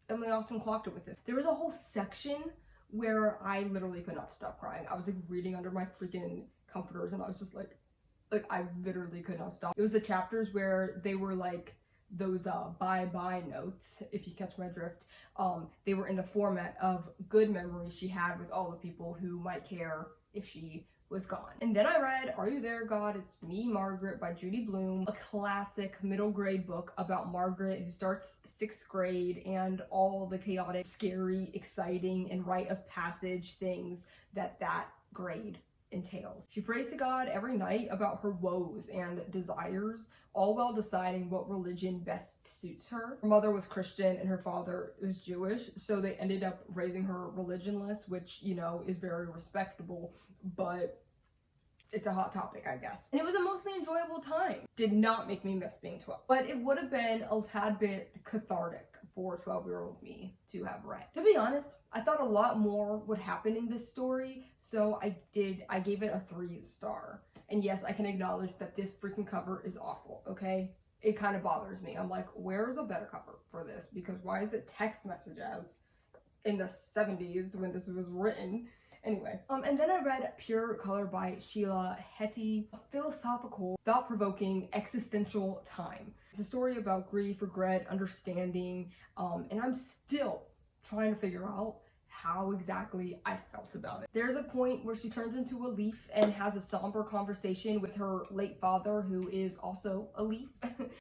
Speaker 2: Emily Austen clocked it with this. There was a whole section where I literally could not stop crying. I was like reading under my freaking comforters, and I was just like I literally could not stop. It was the chapters where they were like those bye-bye notes, if you catch my drift. They were in the format of good memories she had with all the people who might care if she was gone. And then I read Are You There, God? It's Me, Margaret by Judy Blume, a classic middle grade book about Margaret who starts 6th grade and all the chaotic, scary, exciting, and rite of passage things that grade entails. She prays to God every night about her woes and desires, all while deciding what religion best suits her. Her mother was Christian and her father was Jewish, so they ended up raising her religionless, which, you know, is very respectable, but it's a hot topic, I guess. And it was a mostly enjoyable time. Did not make me miss being 12, but it would have been a tad bit cathartic for 12-year-old me to have read. To be honest, I thought a lot more would happen in this story, so I gave it a 3 star. And yes, I can acknowledge that this freaking cover is awful, okay? It kind of bothers me. I'm like, where's a better cover for this? Because why is it text messages in the 70s when this was written? Anyway, and then I read Pure Color by Sheila Heti, a philosophical, thought-provoking, existential time. It's a story about grief, regret, understanding, and I'm still trying to figure out how exactly I felt about it. There's a point where she turns into a leaf and has a somber conversation with her late father, who is also a leaf.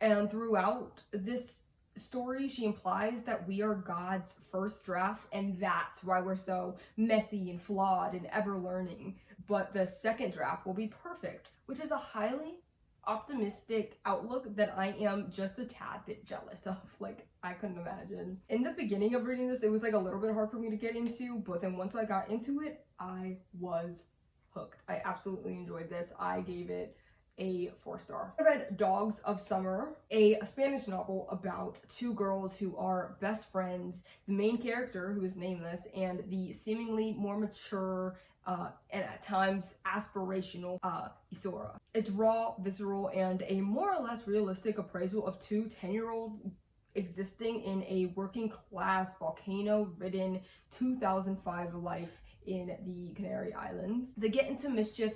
Speaker 2: And throughout this story, she implies that we are God's first draft, and that's why we're so messy and flawed and ever learning. But the second draft will be perfect, which is a highly optimistic outlook that I am just a tad bit jealous of. Like, I couldn't imagine. In the beginning of reading this, it was like a little bit hard for me to get into, but then once I got into it, I was hooked. I absolutely enjoyed this. I gave it a 4 star. I read Dogs of Summer, a Spanish novel about 2 girls who are best friends, the main character, who is nameless, and the seemingly more mature and at times aspirational Isora. It's raw, visceral, and a more or less realistic appraisal of 2 10-year-olds existing in a working class, volcano-ridden 2005 life in the Canary Islands. They get into mischief,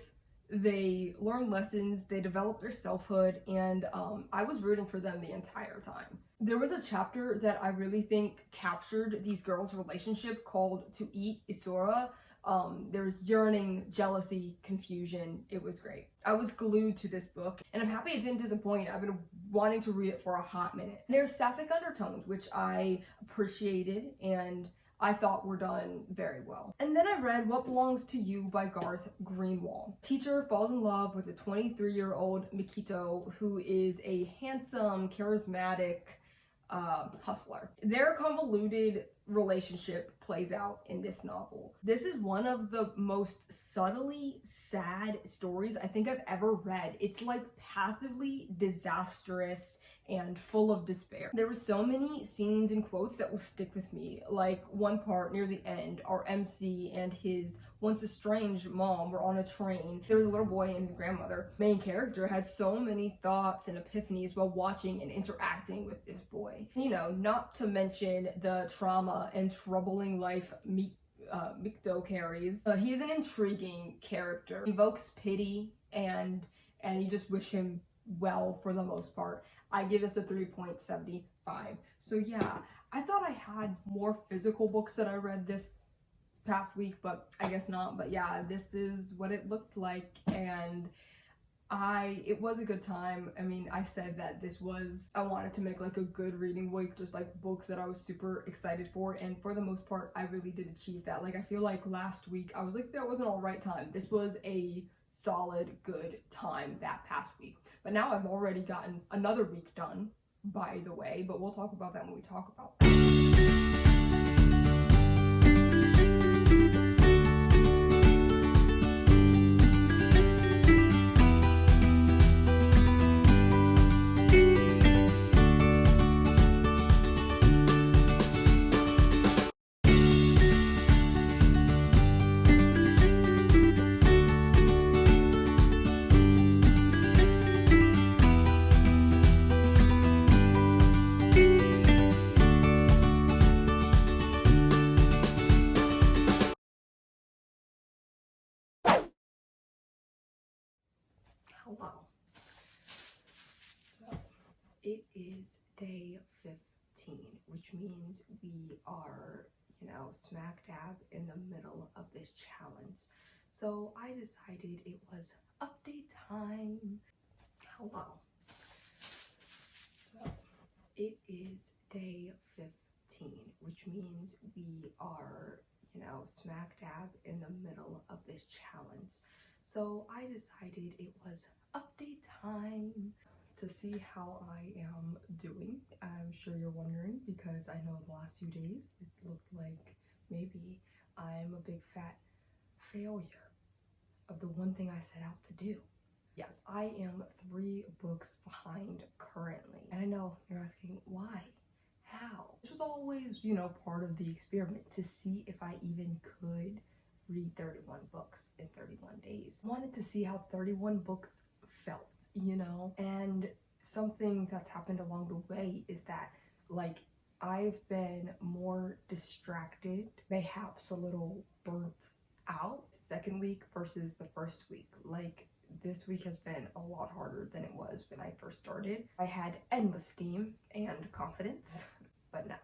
Speaker 2: they learn lessons, they develop their selfhood, and I was rooting for them the entire time. There was a chapter that I really think captured these girls' relationship called To Eat Isora. There's yearning, jealousy, confusion. It was great. I was glued to this book, and I'm happy it didn't disappoint. I've been wanting to read it for a hot minute. There's sapphic undertones, which I appreciated and I thought were done very well. And then I read What Belongs to You by Garth Greenwall. Teacher falls in love with a 23-year-old Mikito who is a handsome, charismatic hustler. Their convoluted relationship plays out in this novel. This is one of the most subtly sad stories I think I've ever read. It's like passively disastrous and full of despair. There were so many scenes and quotes that will stick with me. Like one part near the end, our MC and his once estranged mom were on a train. There was a little boy and his grandmother. Main character had so many thoughts and epiphanies while watching and interacting with this boy. You know, not to mention the trauma and troubling life Mikto carries. He is an intriguing character. He evokes pity and you just wish him well for the most part. I give this a 3.75. So yeah, I thought I had more physical books that I read this past week, but I guess not. But yeah, this is what it looked like, and it was a good time. I mean, I said that I wanted to make like a good reading week, just like books that I was super excited for, and for the most part I really did achieve that. Like I feel like last week I was like, that was an alright time. This was a solid good time that past week, but now I've already gotten another week done, by the way, but we'll talk about that when we talk about that. Hello. So it is day 15, which means we are, smack dab in the middle of this challenge. So I decided it was update time. Hello. So it is day 15, which means we are, smack dab in the middle of this challenge. So I decided it was update time to see how I am doing. I'm sure you're wondering, because I know the last few days it's looked like maybe I'm a big fat failure of the one thing I set out to do. Yes, I am 3 books behind currently. And I know you're asking, why? How? This was always, part of the experiment to see if I even could read 31 books in 31 days. I wanted to see how 31 books felt, and something that's happened along the way is that, like, I've been more distracted, perhaps a little burnt out second week versus the first week. Like, this week has been a lot harder than it was when I first started. I had endless steam and confidence, but no,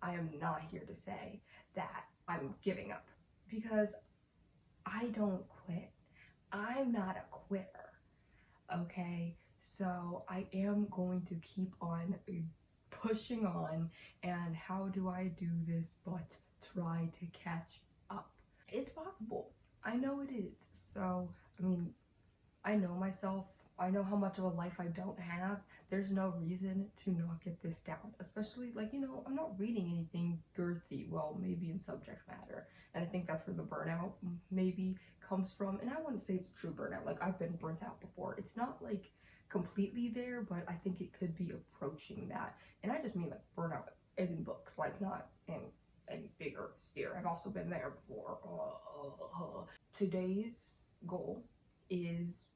Speaker 2: I am not here to say that I'm giving up, because I don't quit. I'm not a quitter, okay? So I am going to keep on pushing on, and how do I do this but try to catch up? It's possible. I know it is. So, I mean, I know myself. I know how much of a life I don't have. There's no reason to not get this down, especially, like, I'm not reading anything girthy, well, maybe in subject matter, and I think that's where the burnout maybe comes from. And I wouldn't say it's true burnout, like, I've been burnt out before. It's not like completely there, but I think it could be approaching that. And I just mean like burnout as in books, like not in any bigger sphere. I've also been there before. Today's goal is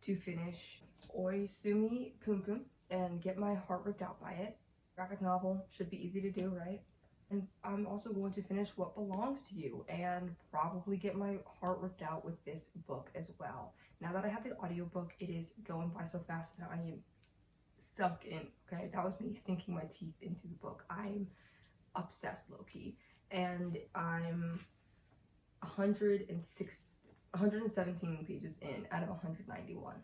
Speaker 2: to finish Oisumi Pum Pum and get my heart ripped out by it. Graphic novel should be easy to do, right? And I'm also going to finish What Belongs to You and probably get my heart ripped out with this book as well. Now that I have the audiobook, it is going by so fast and I am sunk in, okay? That was me sinking my teeth into the book. I'm obsessed, low-key. And I'm 117 pages in out of 191.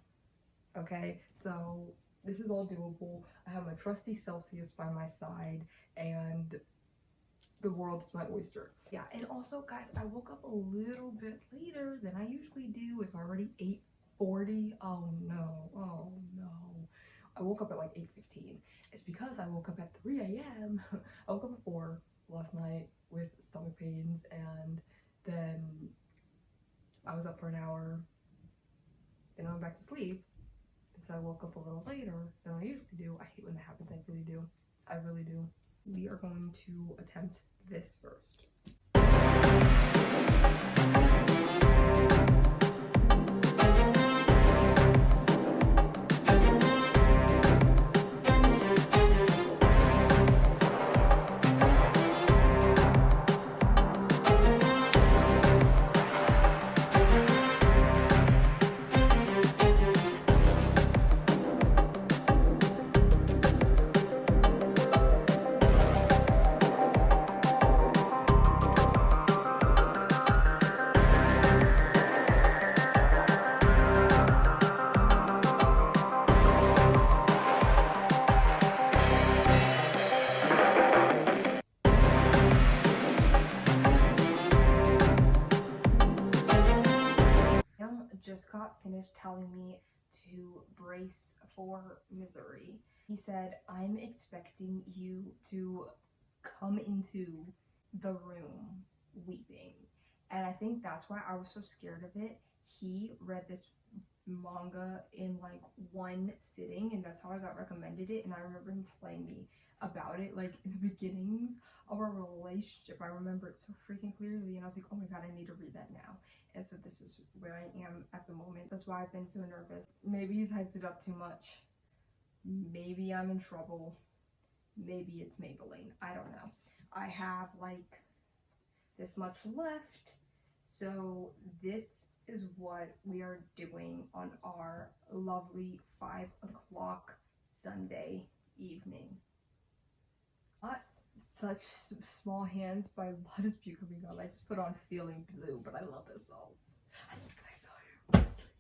Speaker 2: Okay, so this is all doable. I have my trusty Celsius by my side, and the world is my oyster. Yeah, and also, guys, I woke up a little bit later than I usually do. It's already 8:40. Oh no, oh no. I woke up at like 8:15. It's because I woke up at 3 a.m. I woke up at 4 last night with stomach pains, and then I was up for an hour, then I went back to sleep, and so I woke up a little later than I usually do. I hate when that happens. I really do. I really do. We are going to attempt this first. Just got finished telling me to brace for misery. He said, I'm expecting you to come into the room weeping. And I think that's why I was so scared of it. He read this manga in like one sitting, and that's how I got recommended it. And I remember him telling me about it like in the beginnings of our relationship. I remember it so freaking clearly, and I was like, oh my god, I need to read that now. And so this is where I am at the moment. That's why I've been so nervous. Maybe he's hyped it up too much. Maybe I'm in trouble. Maybe it's Maybelline. I don't know. I have like this much left. So this is what we are doing on our lovely 5 o'clock Sunday evening. Not such small hands by Blood is Puke coming up. I just put on Feeling Blue, but I love this song. I think I saw you asleep,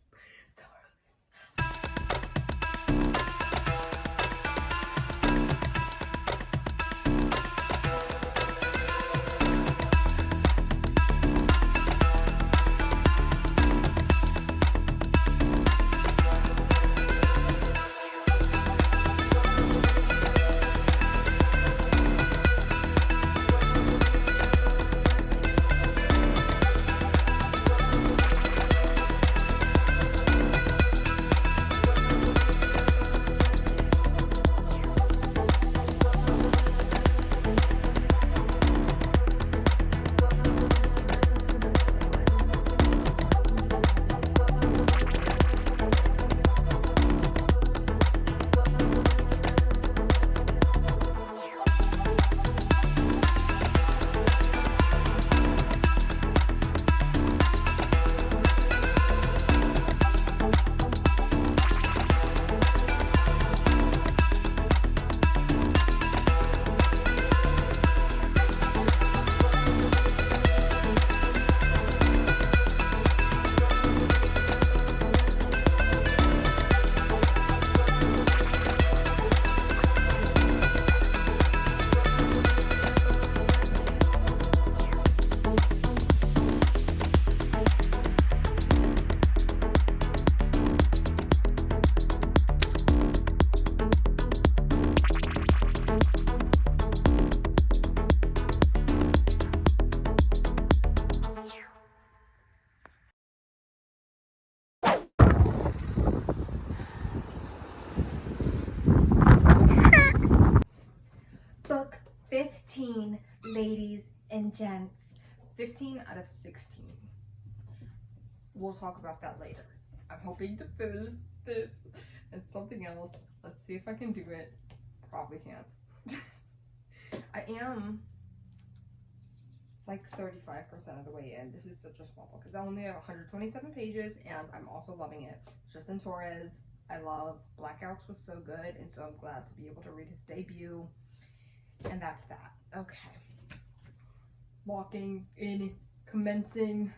Speaker 2: Book 15, ladies and gents. 15 out of 16. We'll talk about that later. I'm hoping to finish this and something else. Let's see if I can do it. Probably can't. I am like 35% of the way in. This is such a small book because I only have 127 pages, and I'm also loving it. Justin Torres, I love. Blackouts was so good, and so I'm glad to be able to read his debut. And that's that. Okay. Walking in commencing.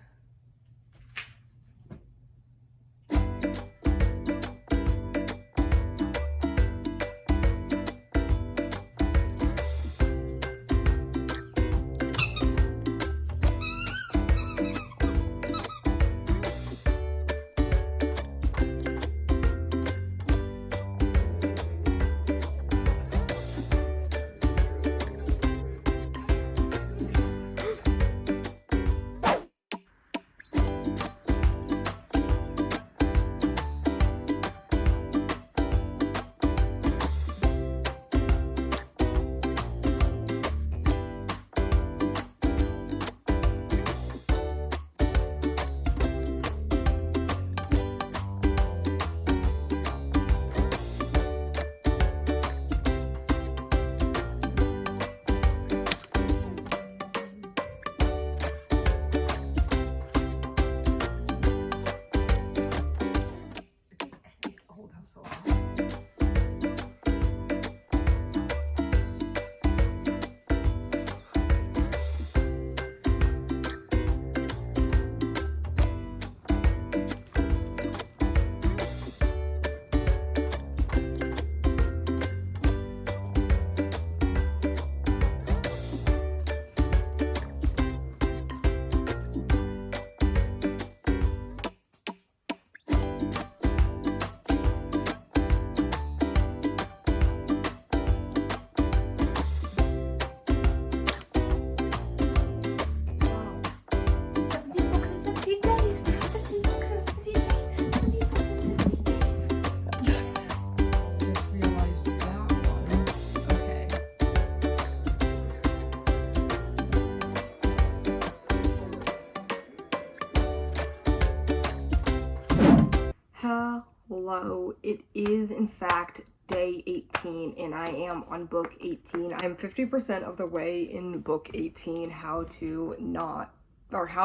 Speaker 2: Hello, it is in fact day 18 and I am on book 18. I'm 50% of the way in book 18, how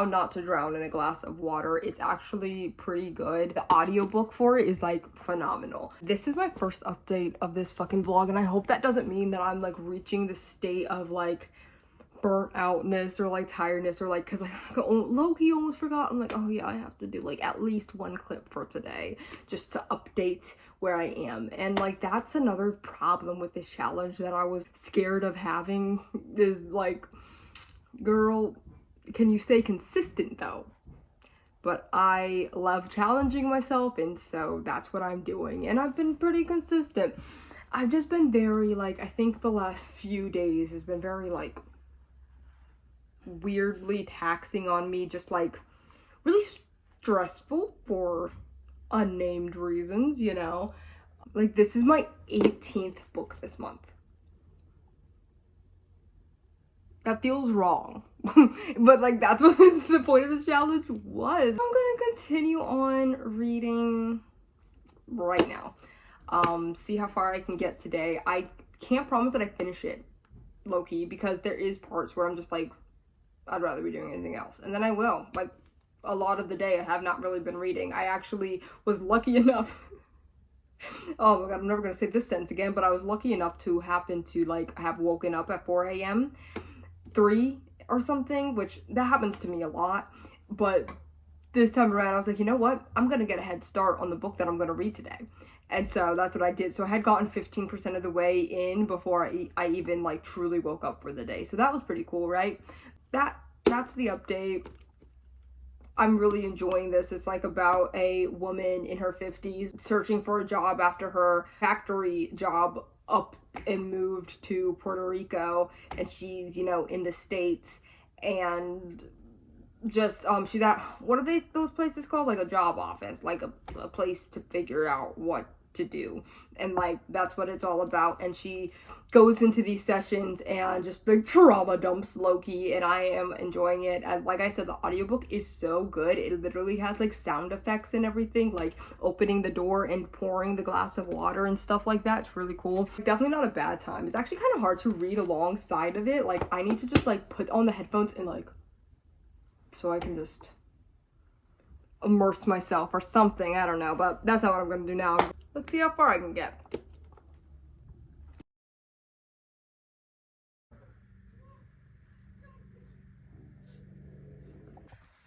Speaker 2: not to drown in a glass of water. It's actually pretty good. The audiobook for it is like phenomenal. This is my first update of this fucking vlog and I hope that doesn't mean that I'm like reaching the state of like burnt outness or like tiredness or like, because I low-key almost forgot. I'm like, oh yeah, I have to do like at least one clip for today just to update where I am. And like that's another problem with this challenge that I was scared of having is like, girl, can you stay consistent though? But I love challenging myself and so that's what I'm doing and I've been pretty consistent. I've just been very like, I think the last few days has been very like weirdly taxing on me, just like really stressful for unnamed reasons, you know. Like this is my 18th book this month. That feels wrong. But like that's what the point of this challenge was. I'm gonna continue on reading right now. See how far I can get today. I can't promise that I finish it low-key because there is parts where I'm just like, I'd rather be doing anything else. And then I will. Like, a lot of the day I have not really been reading. I actually was lucky enough oh my god, I'm never gonna say this sentence again, but I was lucky enough to happen to like have woken up at 4 a.m. 3 or something, which that happens to me a lot. But this time around I was like, you know what? I'm gonna get a head start on the book that I'm gonna read today. And so that's what I did. So I had gotten 15% of the way in before I even like truly woke up for the day. So that was pretty cool, right? That's the update. I'm really enjoying this. It's like about a woman in her 50s searching for a job after her factory job up and moved to Puerto Rico, and she's, you know, in the States, and just she's at, what are those places called, like a job office, like a place to figure out what to do, and like that's what it's all about. And she goes into these sessions and just like trauma dumps Loki, and I am enjoying it. And like I said, the audiobook is so good. It literally has like sound effects and everything, like opening the door and pouring the glass of water and stuff like that. It's really cool. Definitely not a bad time. It's actually kind of hard to read alongside of it. Like I need to just like put on the headphones and like, so I can just immerse myself or something. I don't know, but that's not what I'm gonna do now. Let's see how far I can get.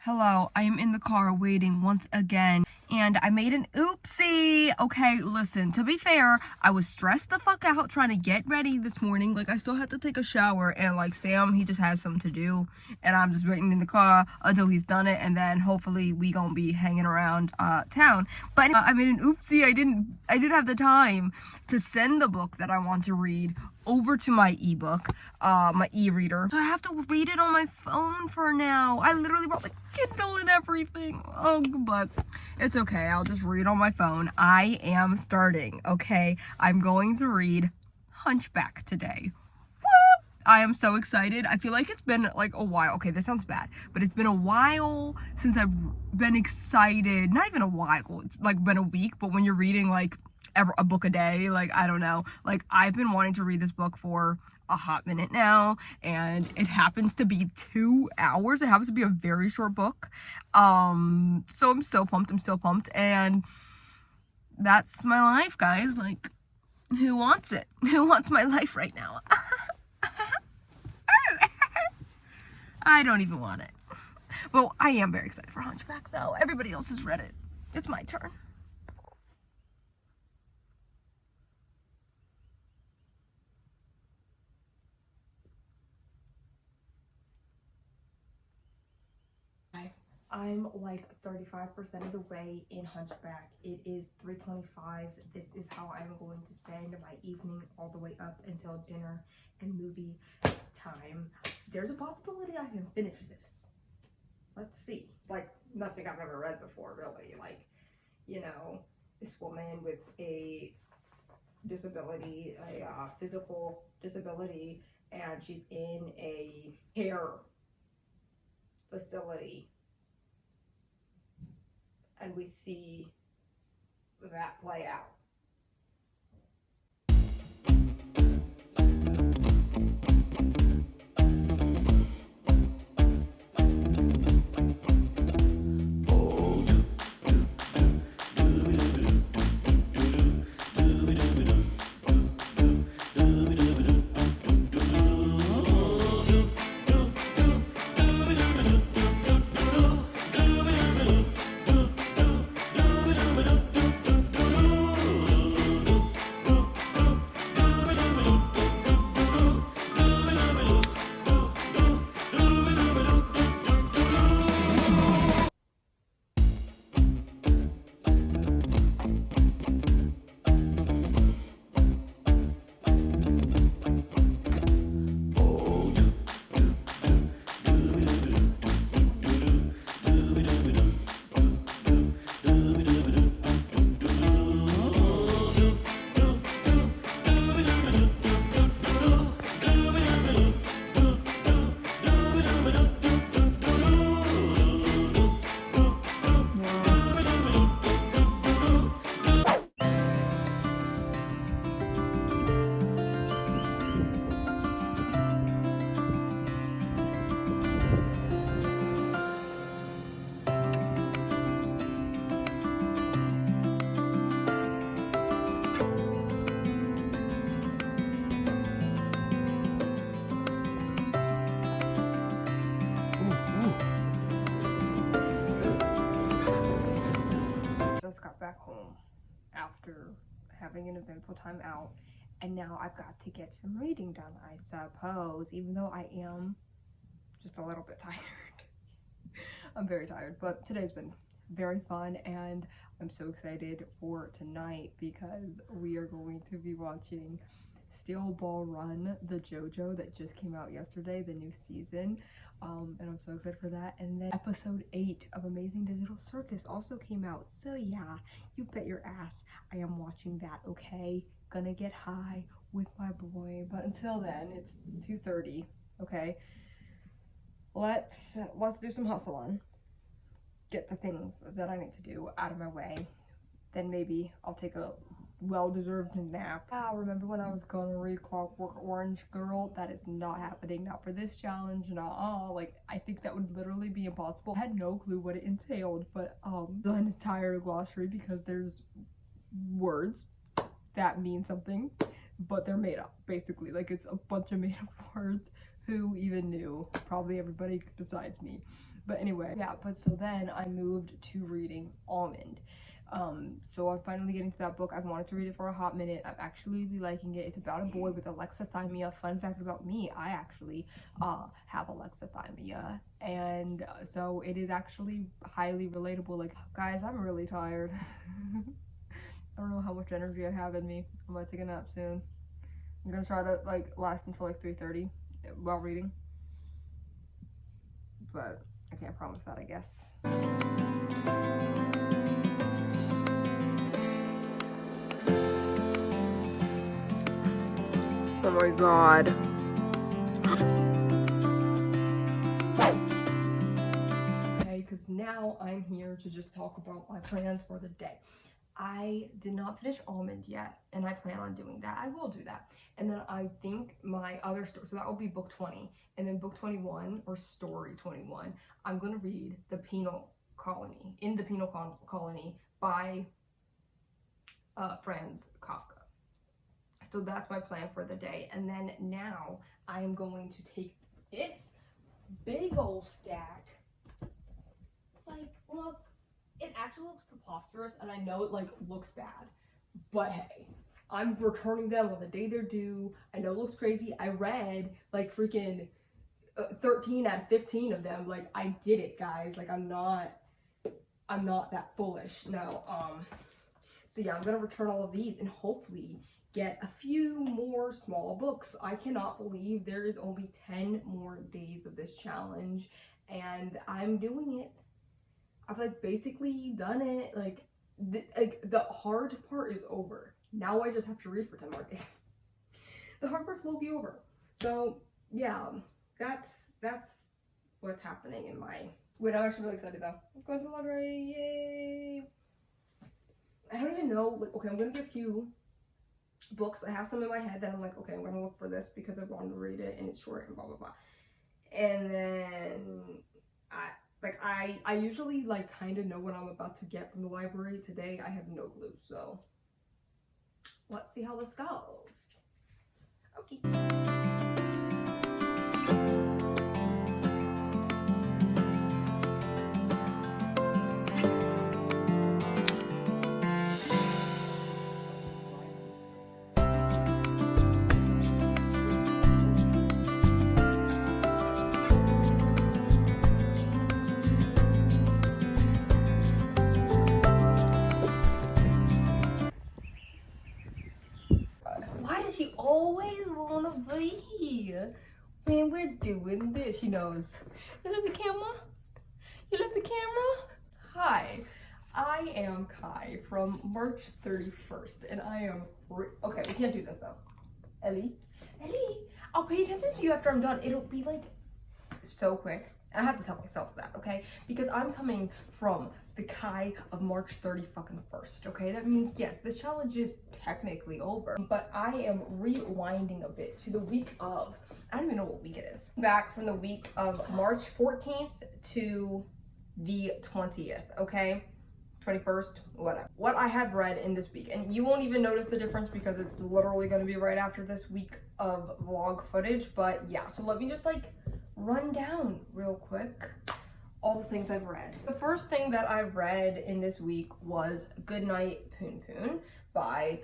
Speaker 1: Hello, I am in the car waiting once again, and I made an oopsie. Okay, listen, to be fair, I was stressed the fuck out trying to get ready this morning. Like, I still had to take a shower, and like Sam, he just has something to do, and I'm just waiting in the car until he's done it, and then hopefully we gonna be hanging around town. But I made an oopsie. I didn't have the time to send the book that I want to read over to my ebook, my e-reader. So I have to read it on my phone for now. I literally brought the Kindle and everything. Oh, but it's okay. I'll just read on my phone. I am starting, okay? I'm going to read Hunchback today. Woo! I am so excited. I feel like it's been like a while. Okay, this sounds bad, but it's been a while since I've been excited. Not even a while. It's like been a week, but when you're reading like a book a day, like I don't know, like I've been wanting to read this book for a hot minute now, and it happens to be 2 hours. It happens to be a very short book, so I'm so pumped, and that's my life, guys. Like, who wants it? Who wants my life right now? I don't even want it. Well, I am very excited for Hunchback though. Everybody else has read it. It's my turn.
Speaker 2: I'm like 35% of the way in Hunchback. It is 3:25. This is how I'm going to spend my evening all the way up until dinner and movie time. There's a possibility I can finish this. Let's see. It's like nothing I've ever read before, really. Like, you know, this woman with a disability, a physical disability, and she's in a care facility. And we see that play out. Just got back home after having an eventful time out, and now I've got to get some reading done, I suppose, even though I am just a little bit tired. I'm very tired, but today's been very fun, and I'm so excited for tonight because we are going to be watching Steel Ball Run, the JoJo that just came out yesterday, the new season. And I'm so excited for that. And then episode 8 of Amazing Digital Circus also came out. So yeah, you bet your ass I am watching that, okay? Gonna get high with my boy. But until then, it's 2:30, okay? Let's do some hustling. Get the things that I need to do out of my way. Then maybe I'll take a well-deserved nap. Remember when I was gonna read Clockwork Orange Girl? That is not happening, not for this challenge, like I think that would literally be impossible. I had no clue what it entailed, but the entire glossary, because there's words that mean something, but they're made up, basically. Like, it's a bunch of made up words
Speaker 1: Who even knew? Probably everybody besides me. But anyway, yeah, but so then I moved to reading Almond. So I'm finally getting to that book. I've wanted to read it for a hot minute. I'm actually really liking it. It's about a boy with alexithymia. Fun fact about me, I actually have alexithymia. And so it is actually highly relatable. Like, guys, I'm really tired. I don't know how much energy I have in me. I might take a nap soon. I'm gonna try to like last until like 3:30 while reading. But I can't promise that, I guess. Oh my god. Okay, because now I'm here to just talk about my plans for the day. I did not finish Almond yet, and I plan on doing that. I will do that. And then I think my other story, so that will be book 20. And then book 21, or story 21, I'm going to read The Penal Colony, In the Penal Colony by Franz Kafka. So that's my plan for the day. And then now I am going to take this big old stack. Like, look, it actually looks preposterous, and I know it like looks bad, but hey, I'm returning them on the day they're due. I know it looks crazy. I read like freaking 13 out of 15 of them. Like, I did it, guys. Like, I'm not that foolish. No, so yeah, I'm gonna return all of these and hopefully get a few more small books. I cannot believe there is only 10 more days of this challenge, and I'm doing it. I've like basically done it. Like the hard part is over. Now I just have to read for 10 more days. The hard part's low-key over. So yeah, that's what's happening in my. Wait, I'm actually really excited though. I'm going to the library, yay! I don't even know. Like, okay, I'm gonna get a few books. I have some in my head that I'm like, okay, I'm gonna look for this because I wanted to read it and it's short and blah blah blah. And then I usually like kind of know what I'm about to get from the library. Today I have no clue, so let's see how this goes. Okay. Why does she always want to be when we're doing this? She knows. You love the camera? You love the camera? Hi, I am Kai from March 31st, and I am okay, we can't do this though. Ellie, I'll pay attention to you after I'm done. It'll be like so quick. I have to tell myself that, okay? Because I'm coming from the Kai of March 31st, okay? That means, yes, this challenge is technically over, but I am rewinding a bit to the week of, I don't even know what week it is. Back from the week of March 14th to the 20th, okay? 21st, whatever. What I have read in this week, and you won't even notice the difference because it's literally gonna be right after this week of vlog footage, but yeah, so let me just like run down real quick all the things I've read. The first thing that I read in this week was Goodnight Poon Poon by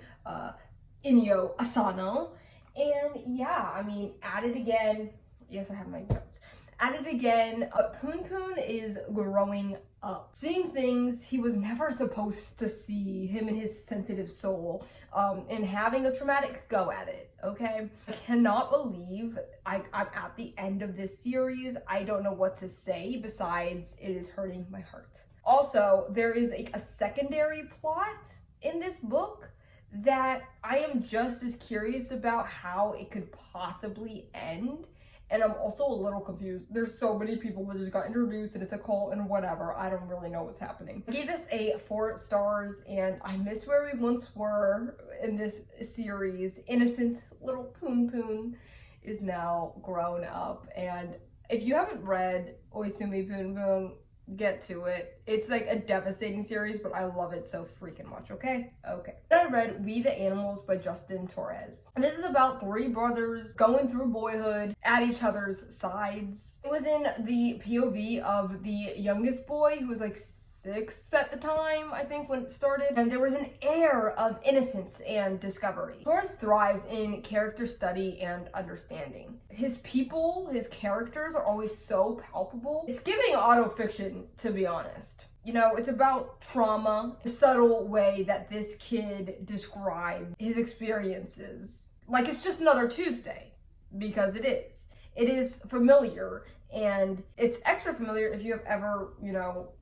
Speaker 1: Inyo Asano. And yeah, I mean, at it again. Yes, I have my notes. At it again, Poon Poon is growing up, seeing things he was never supposed to see, him and his sensitive soul, and having a traumatic go at it, okay? I cannot believe I'm at the end of this series. I don't know what to say besides it is hurting my heart. Also, there is a secondary plot in this book that I am just as curious about how it could possibly end. And I'm also a little confused. There's so many people that just got introduced and it's a cult and whatever. I don't really know what's happening. I gave this a 4 stars and I miss where we once were in this series. Innocent little Poon Poon is now grown up. And if you haven't read Oisumi Poon Poon,
Speaker 2: get to it. It's like a devastating series, but I love it so freaking much, okay? Okay. Then I read We the Animals by Justin Torres. And this is about 3 brothers going through boyhood at each other's sides. It was in the POV of the youngest boy, who was like 6 at the time, I think, when it started, and there was an air of innocence and discovery. Torres thrives in character study and understanding. His people, his characters are always so palpable. It's giving autofiction, to be honest. You know, it's about trauma, the subtle way that this kid described his experiences. Like it's just another Tuesday, because it is. It is familiar, and it's extra familiar if you have ever, you know,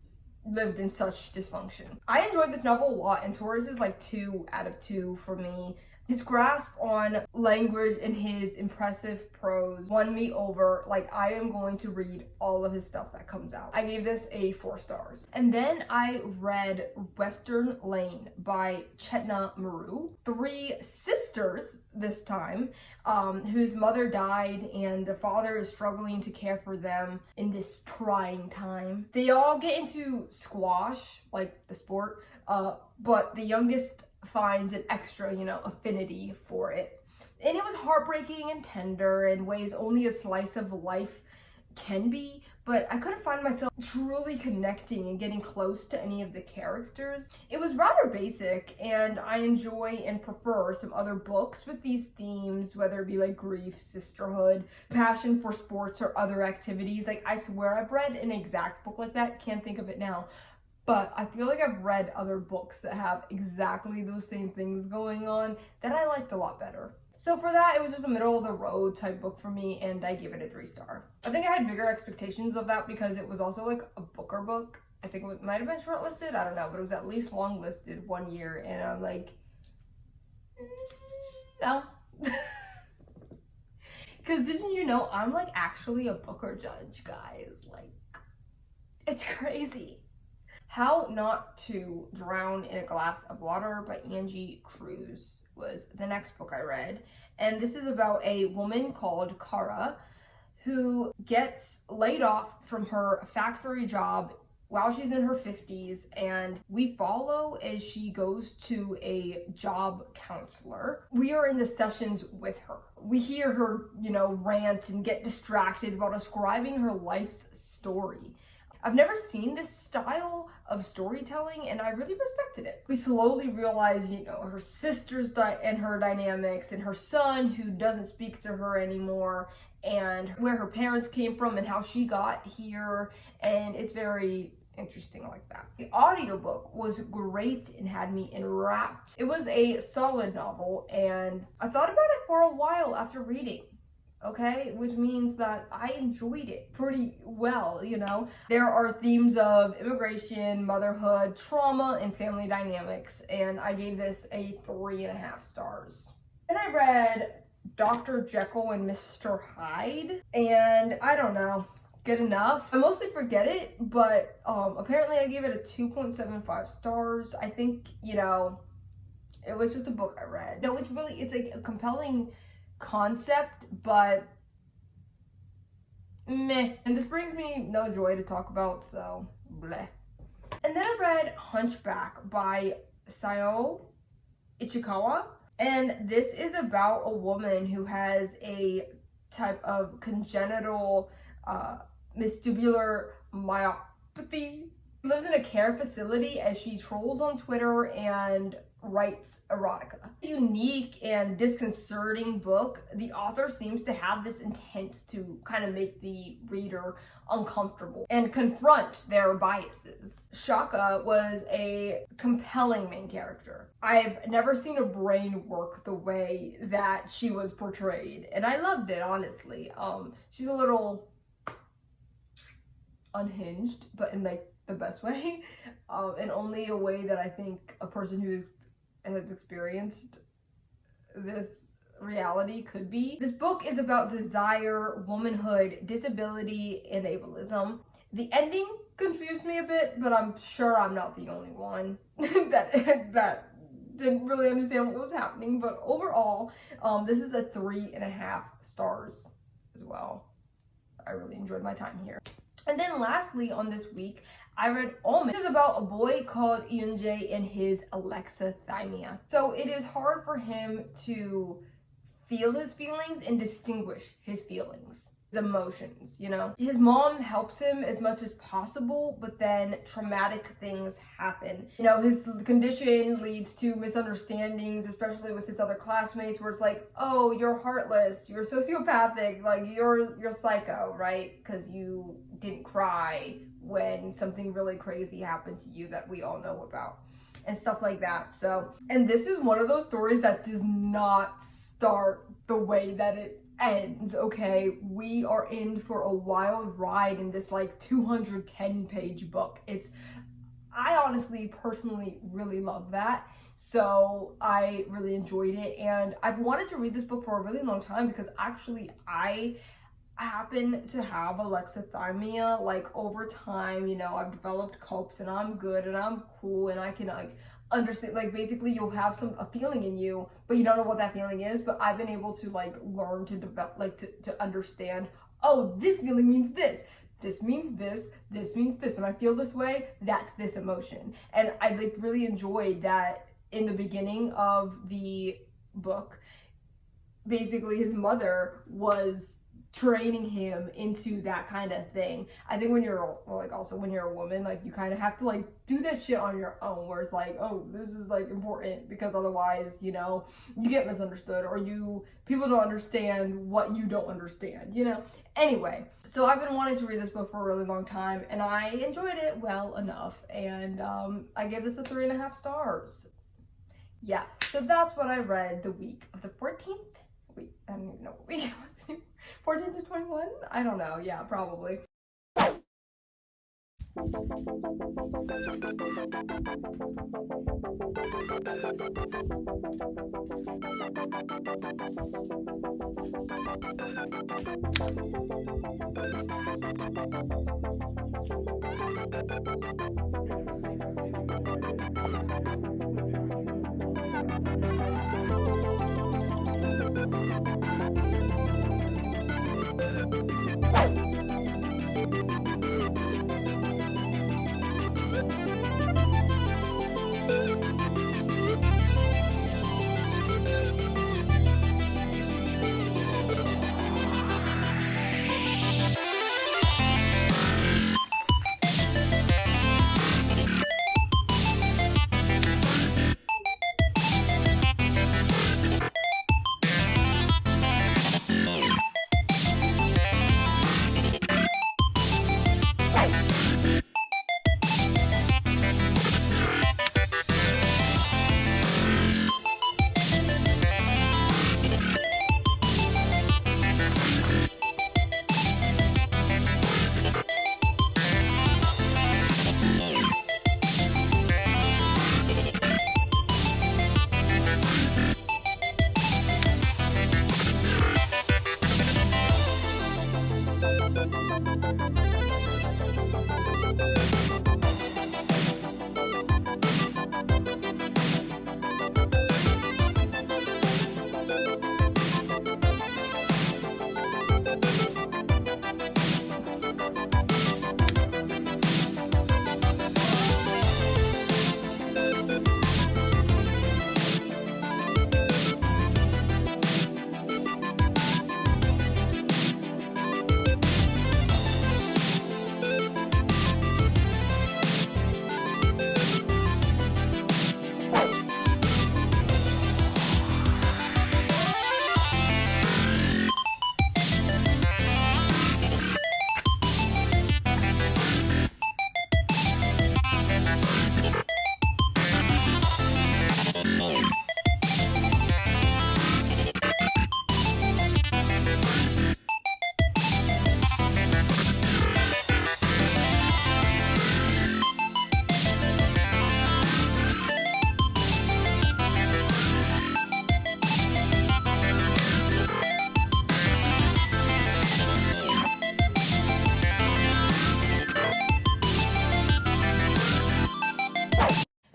Speaker 2: lived in such dysfunction. I enjoyed this novel a lot, and Torres is like 2 out of 2 for me. His grasp on language and his impressive prose won me over. Like, I am going to read all of his stuff that comes out. I gave this a 4 stars. And then I read Western Lane by Chetna Maru. 3 sisters this time, whose mother died and the father is struggling to care for them in this trying time. They all get into squash, like the sport, but the youngest finds an extra, you know, affinity for it. And it was heartbreaking and tender in ways only a slice of life can be, but I couldn't find myself truly connecting and getting close to any of the characters. It was rather basic, and I enjoy and prefer some other books with these themes, whether it be like grief, sisterhood, passion for sports, or other activities. Like, I swear I've read an exact book like that, can't think of it now. But I feel like I've read other books that have exactly those same things going on that I liked a lot better. So for that, it was just a middle of the road type book for me, and I gave it a 3 star. I think I had bigger expectations of that because it was also like a Booker book. I think it might have been shortlisted, I don't know, but it was at least longlisted 1 year, and I'm like, no. Because didn't you know, I'm like actually a Booker judge, guys. Like, it's crazy. How Not to Drown in a Glass of Water by Angie Cruz was the next book I read. And this is about a woman called Kara who gets laid off from her factory job while she's in her 50s, and we follow as she goes to a job counselor. We are in the sessions with her. We hear her, you know, rant and get distracted while describing her life's story. I've never seen this style of storytelling, and I really respected it. We slowly realize, you know, her sister's and her dynamics, and her son who doesn't speak to her anymore, and where her parents came from and how she got here, and it's very interesting like that. The audiobook was great and had me enwrapped. It was a solid novel, and I thought about it for a while after reading. Okay, which means that I enjoyed it pretty well, you know. There are themes of immigration, motherhood, trauma, and family dynamics, and I gave this a 3.5 stars. Then I read Dr. Jekyll and Mr. Hyde, and I don't know, good enough. I mostly forget it, but apparently I gave it a 2.75 stars. I think, you know, it was just a book I read. No, it's like a compelling concept, but meh. And this brings me no joy to talk about, so bleh. And then I read Hunchback by Sayo Ichikawa, and this is about a woman who has a type of congenital vestibular myopathy. She lives in a care facility as she trolls on Twitter and writes erotica. Unique and disconcerting book. The author seems to have this intent to kind of make the reader uncomfortable and confront their biases. Shaka was a compelling main character. I've never seen a brain work the way that she was portrayed, and I loved it, honestly. She's a little unhinged, but in like the best way, and only a way that I think a person who has experienced this reality could be. This book is about desire, womanhood, disability, and ableism. The ending confused me a bit, but I'm sure I'm not the only one that didn't really understand what was happening. But overall, this is a 3.5 stars as well. I really enjoyed my time here. And then lastly on this week, I read Almond. This is about a boy called Eunjae and his alexithymia. So it is hard for him to feel his feelings and distinguish his feelings, his emotions, you know? His mom helps him as much as possible, but then traumatic things happen. You know, his condition leads to misunderstandings, especially with his other classmates, where it's like, oh, you're heartless, you're sociopathic, like you're psycho, right? Because you didn't cry when something really crazy happened to you that we all know about. And stuff like that. So, and this is one of those stories that does not start the way that it ends, okay? We are in for a wild ride in this like 210 page book. I honestly, personally really love that. So I really enjoyed it, and I've wanted to read this book for a really long time because actually I happen to have alexithymia. Like over time, you know, I've developed copes and I'm good and I'm cool and I can like understand, like basically you'll have a feeling in you, but you don't know what that feeling is. But I've been able to like learn to develop, like to understand, oh, this feeling means this means this means this. When I feel this way, that's this emotion. And I like really enjoyed that in the beginning of the book. Basically his mother was training him into that kind of thing. I think when you're like, also when you're a woman, like you kind of have to like do that shit on your own, where it's like, oh, this is like important, because otherwise, you know, you get misunderstood, or people don't understand what you don't understand, you know? Anyway, so I've been wanting to read this book for a really long time, and I enjoyed it well enough, and I gave this a 3.5 stars. Yeah, so that's what I read the week of the 14th. Wait, I don't even know what week it was anymore. 14 to 21? I don't know. Yeah, probably.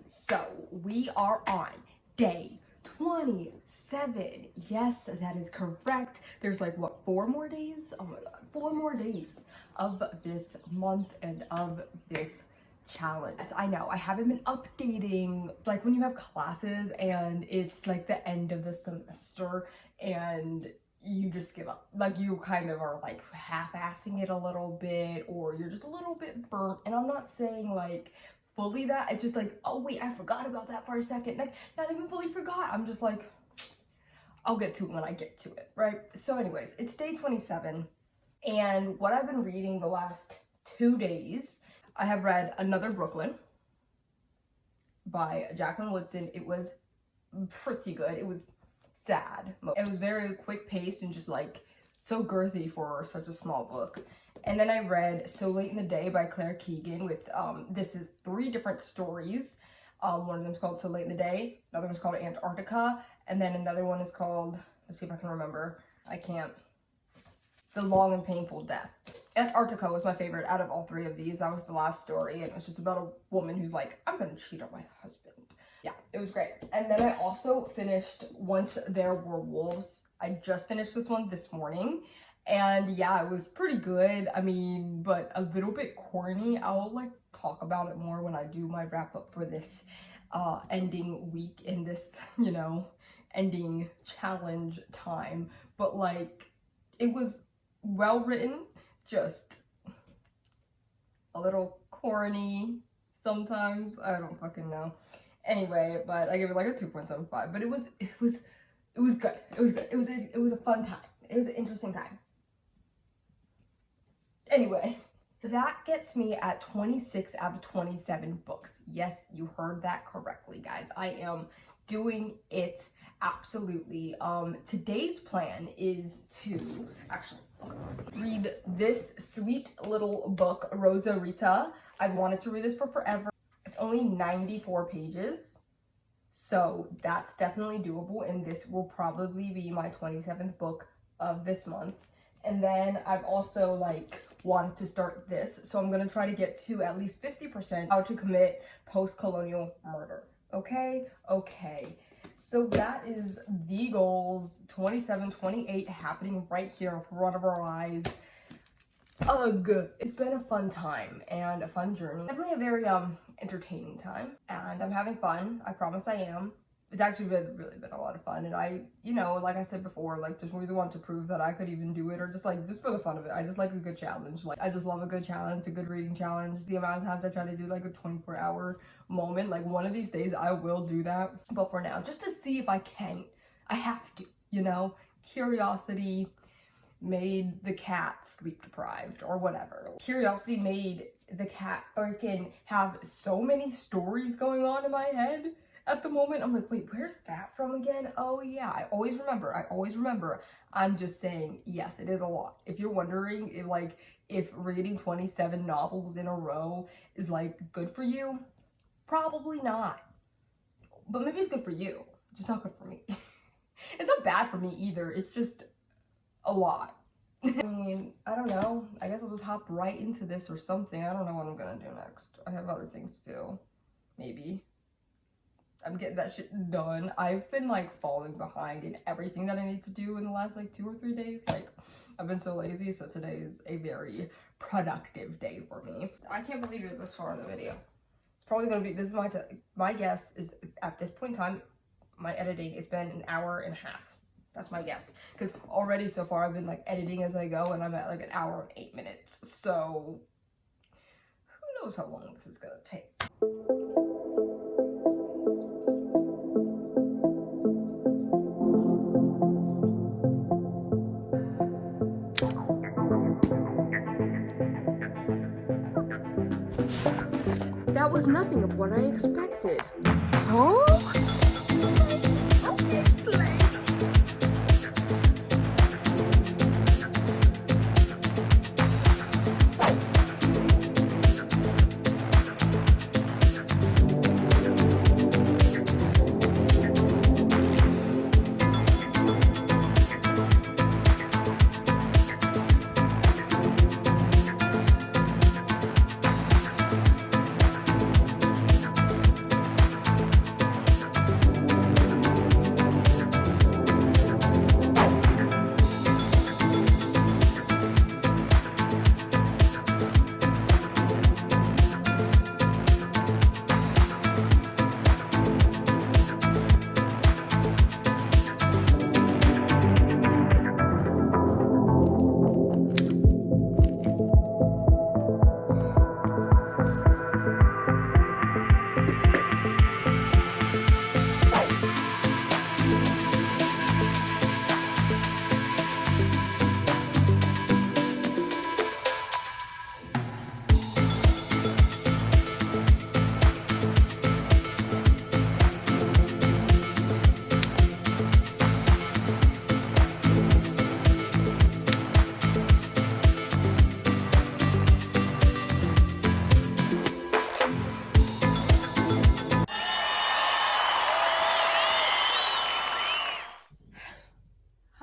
Speaker 2: So we are on day 27 7. Yes, that is correct. There's like, what, 4 more days? Oh my god, 4 more days of this month and of this challenge. Yes, I know, I haven't been updating. Like when you have classes and it's like the end of the semester and you just give up. Like you kind of are like half-assing it a little bit, or you're just a little bit burnt. And I'm not saying like fully that, it's just like, oh wait, I forgot about that for a second. Like, not even fully forgot. I'm just like, I'll get to it when I get to it, right? So anyways, it's day 27, and what I've been reading the last 2 days, I have read Another Brooklyn by Jacqueline Woodson. It was pretty good. It was sad. It was very quick paced and just like so girthy for such a small book. And then I read So Late in the Day by Claire Keegan with, this is 3 different stories. One of them is called So Late in the Day, another one's called Antarctica, and then another one is called, let's see if I can remember, I can't, The Long and Painful Death. Antarctica was my favorite out of all 3 of these. That was the last story, and it was just about a woman who's like, I'm gonna cheat on my husband. Yeah, it was great. And then I also finished Once There Were Wolves. I just finished this one this morning. And yeah, it was pretty good. I mean, but a little bit corny. I'll like talk about it more when I do my wrap up for this ending week in this, you know, ending challenge time. But like, it was well written, just a little corny sometimes. I don't fucking know. Anyway, but I give it like a 2.75. But it was good. It was good. It was a fun time. It was an interesting time. Anyway, that gets me at 26 out of 27 books. Yes, you heard that correctly, guys. I am doing it absolutely. Today's plan is to actually read this sweet little book, Rosa Rita. I've wanted to read this for forever. It's only 94 pages, so that's definitely doable, and this will probably be my 27th book of this month. And then I've also like wanted to start this, so I'm gonna try to get to at least 50% how to commit post-colonial murder. Okay, so that is the goals, 27, 28 happening right here in front of our eyes. Ugh, it's been a fun time and a fun journey. Definitely a very entertaining time, and I'm having fun. I promise I am. It's actually really been a lot of fun, and I, you know, like I said before, like just really want to prove that I could even do it, or just for the fun of it. I just like a good challenge. Like I just love a good challenge, a good reading challenge. The amount of times I try to do like a 24-hour moment, like one of these days I will do that. But for now, just to see if I can, I have to, you know, curiosity made the cat sleep deprived or whatever. Curiosity made the cat freaking have so many stories going on in my head at the moment. I'm like, wait, where's that from again? Oh yeah, I always remember. I'm just saying, yes, it is a lot. If you're wondering if reading 27 novels in a row is like good for you, probably not. But maybe it's good for you, just not good for me. It's not bad for me either, it's just a lot. I mean, I don't know. I guess I'll just hop right into this or something. I don't know what I'm gonna do next. I have other things to do. Maybe. I'm getting that shit done. I've been like falling behind in everything that I need to do in the last like 2 or 3 days. Like, I've been so lazy, so today is a very productive day for me. I can't believe you're this far in the video. It's probably gonna be, this is my guess is at this point in time, my editing, it's been an hour and a half. That's my guess. Because already so far I've been like editing as I go, and I'm at like an hour and 8 minutes. So who knows how long this is gonna take.
Speaker 4: That was nothing of what I expected. Huh?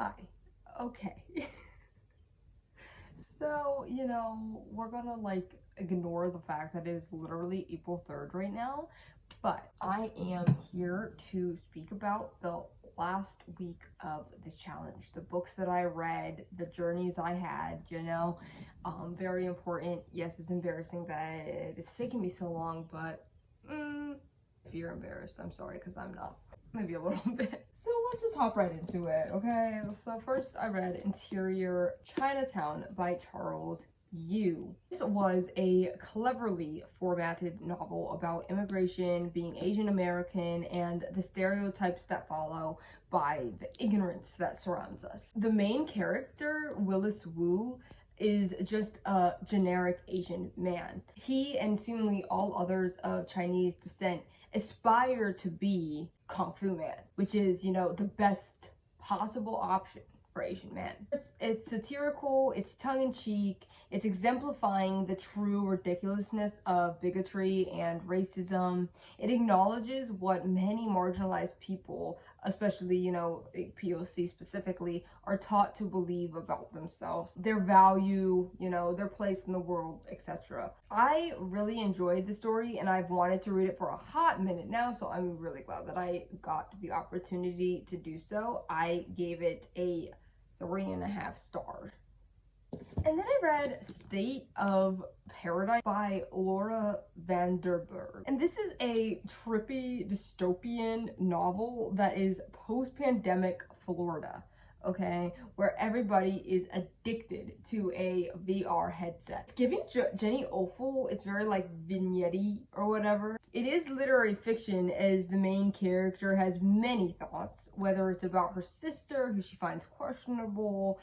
Speaker 1: Hi. Okay. So, we're gonna like ignore the fact that it is literally April 3rd right now, but I am here to speak about the last week of this challenge, the books that I read, the journeys I had, very important. Yes, it's embarrassing that it's taken me so long, but if you're embarrassed, I'm sorry, because I'm not. Maybe a little bit. So let's just hop right into it, okay? So first I read Interior Chinatown by Charles Yu. This was a cleverly formatted novel about immigration, being Asian American, and the stereotypes that follow by the ignorance that surrounds us. The main character, Willis Wu, is just a generic Asian man. He and seemingly all others of Chinese descent aspire to be Kung Fu Man, which is, the best possible option for Asian men. It's satirical, it's tongue-in-cheek, it's exemplifying the true ridiculousness of bigotry and racism. It acknowledges what many marginalized people, especially, POC specifically, are taught to believe about themselves, their value, their place in the world, etc. I really enjoyed the story and I've wanted to read it for a hot minute now, so I'm really glad that I got the opportunity to do so. I gave it a 3.5 stars. And then I read State of Paradise by Laura Vanderburg. And this is a trippy dystopian novel that is post-pandemic Florida, okay, where everybody is addicted to a VR headset. It's giving Jenny Ofel, it's very like vignette-y or whatever. It is literary fiction as the main character has many thoughts, whether it's about her sister, who she finds questionable,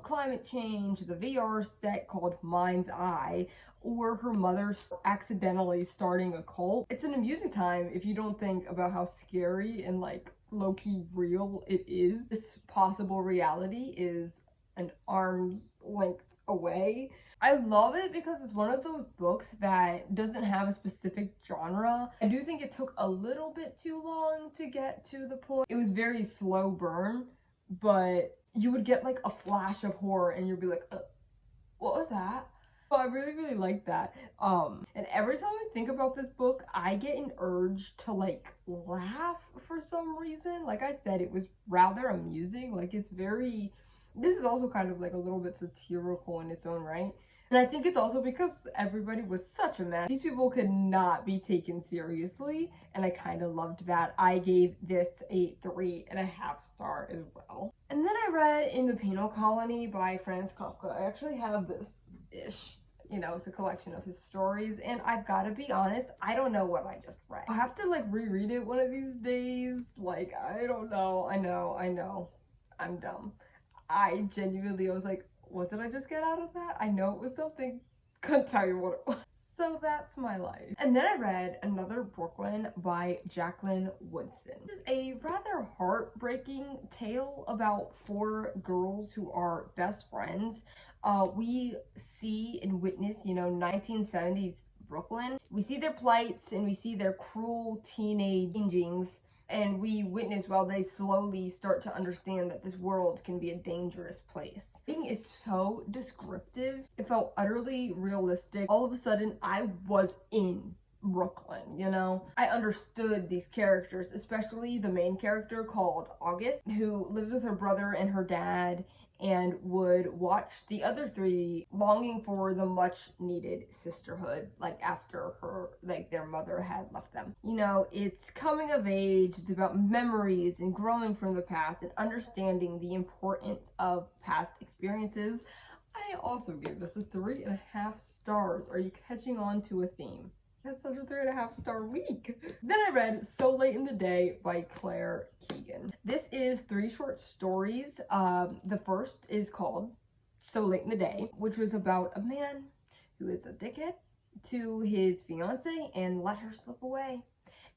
Speaker 1: climate change, the VR set called Mind's Eye, or her mother accidentally starting a cult. It's an amusing time if you don't think about how scary and like low-key real it is. This possible reality is an arm's length away. I love it because it's one of those books that doesn't have a specific genre. I do think it took a little bit too long to get to the point. It was very slow burn, but you would get like a flash of horror and you'd be like, what was that? So I really, really like that. And every time I think about this book, I get an urge to like laugh for some reason. Like I said, it was rather amusing. Like this is also kind of like a little bit satirical in its own right. And I think it's also because everybody was such a mess. These people could not be taken seriously, and I kind of loved that. I gave this a 3.5 star as well. And then I read In the Penal Colony by Franz Kafka. I actually have this-ish. It's a collection of his stories, and I've got to be honest, I don't know what I just read. I'll have to like reread it one of these days. Like, I don't know. I know. I'm dumb. I was like, what did I just get out of that? I know it was something, couldn't tell you what it was. So that's my life. And then I read Another Brooklyn by Jacqueline Woodson. This is a rather heartbreaking tale about 4 girls who are best friends. We see and witness, 1970s Brooklyn. We see their plights and we see their cruel teenage changings. And we witness while they slowly start to understand that this world can be a dangerous place. It is so descriptive. It felt utterly realistic. All of a sudden, I was in Brooklyn, I understood these characters, especially the main character called August, who lives with her brother and her dad, and would watch the other 3 longing for the much needed sisterhood, like after their mother had left them. It's coming of age, it's about memories and growing from the past and understanding the importance of past experiences. I also gave this a 3.5 stars. Are you catching on to a theme? That's such a 3.5 star week. Then I read So Late in the Day by Claire Keegan. This is 3 short stories. The first is called So Late in the Day, which was about a man who is a dickhead to his fiance and let her slip away.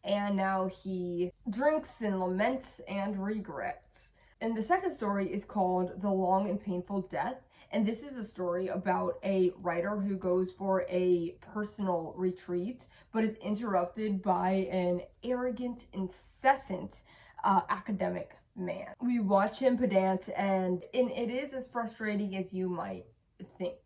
Speaker 1: And now he drinks and laments and regrets. And the second story is called The Long and Painful Death. And this is a story about a writer who goes for a personal retreat, but is interrupted by an arrogant, incessant academic man. We watch him pedant, and it is as frustrating as you might think.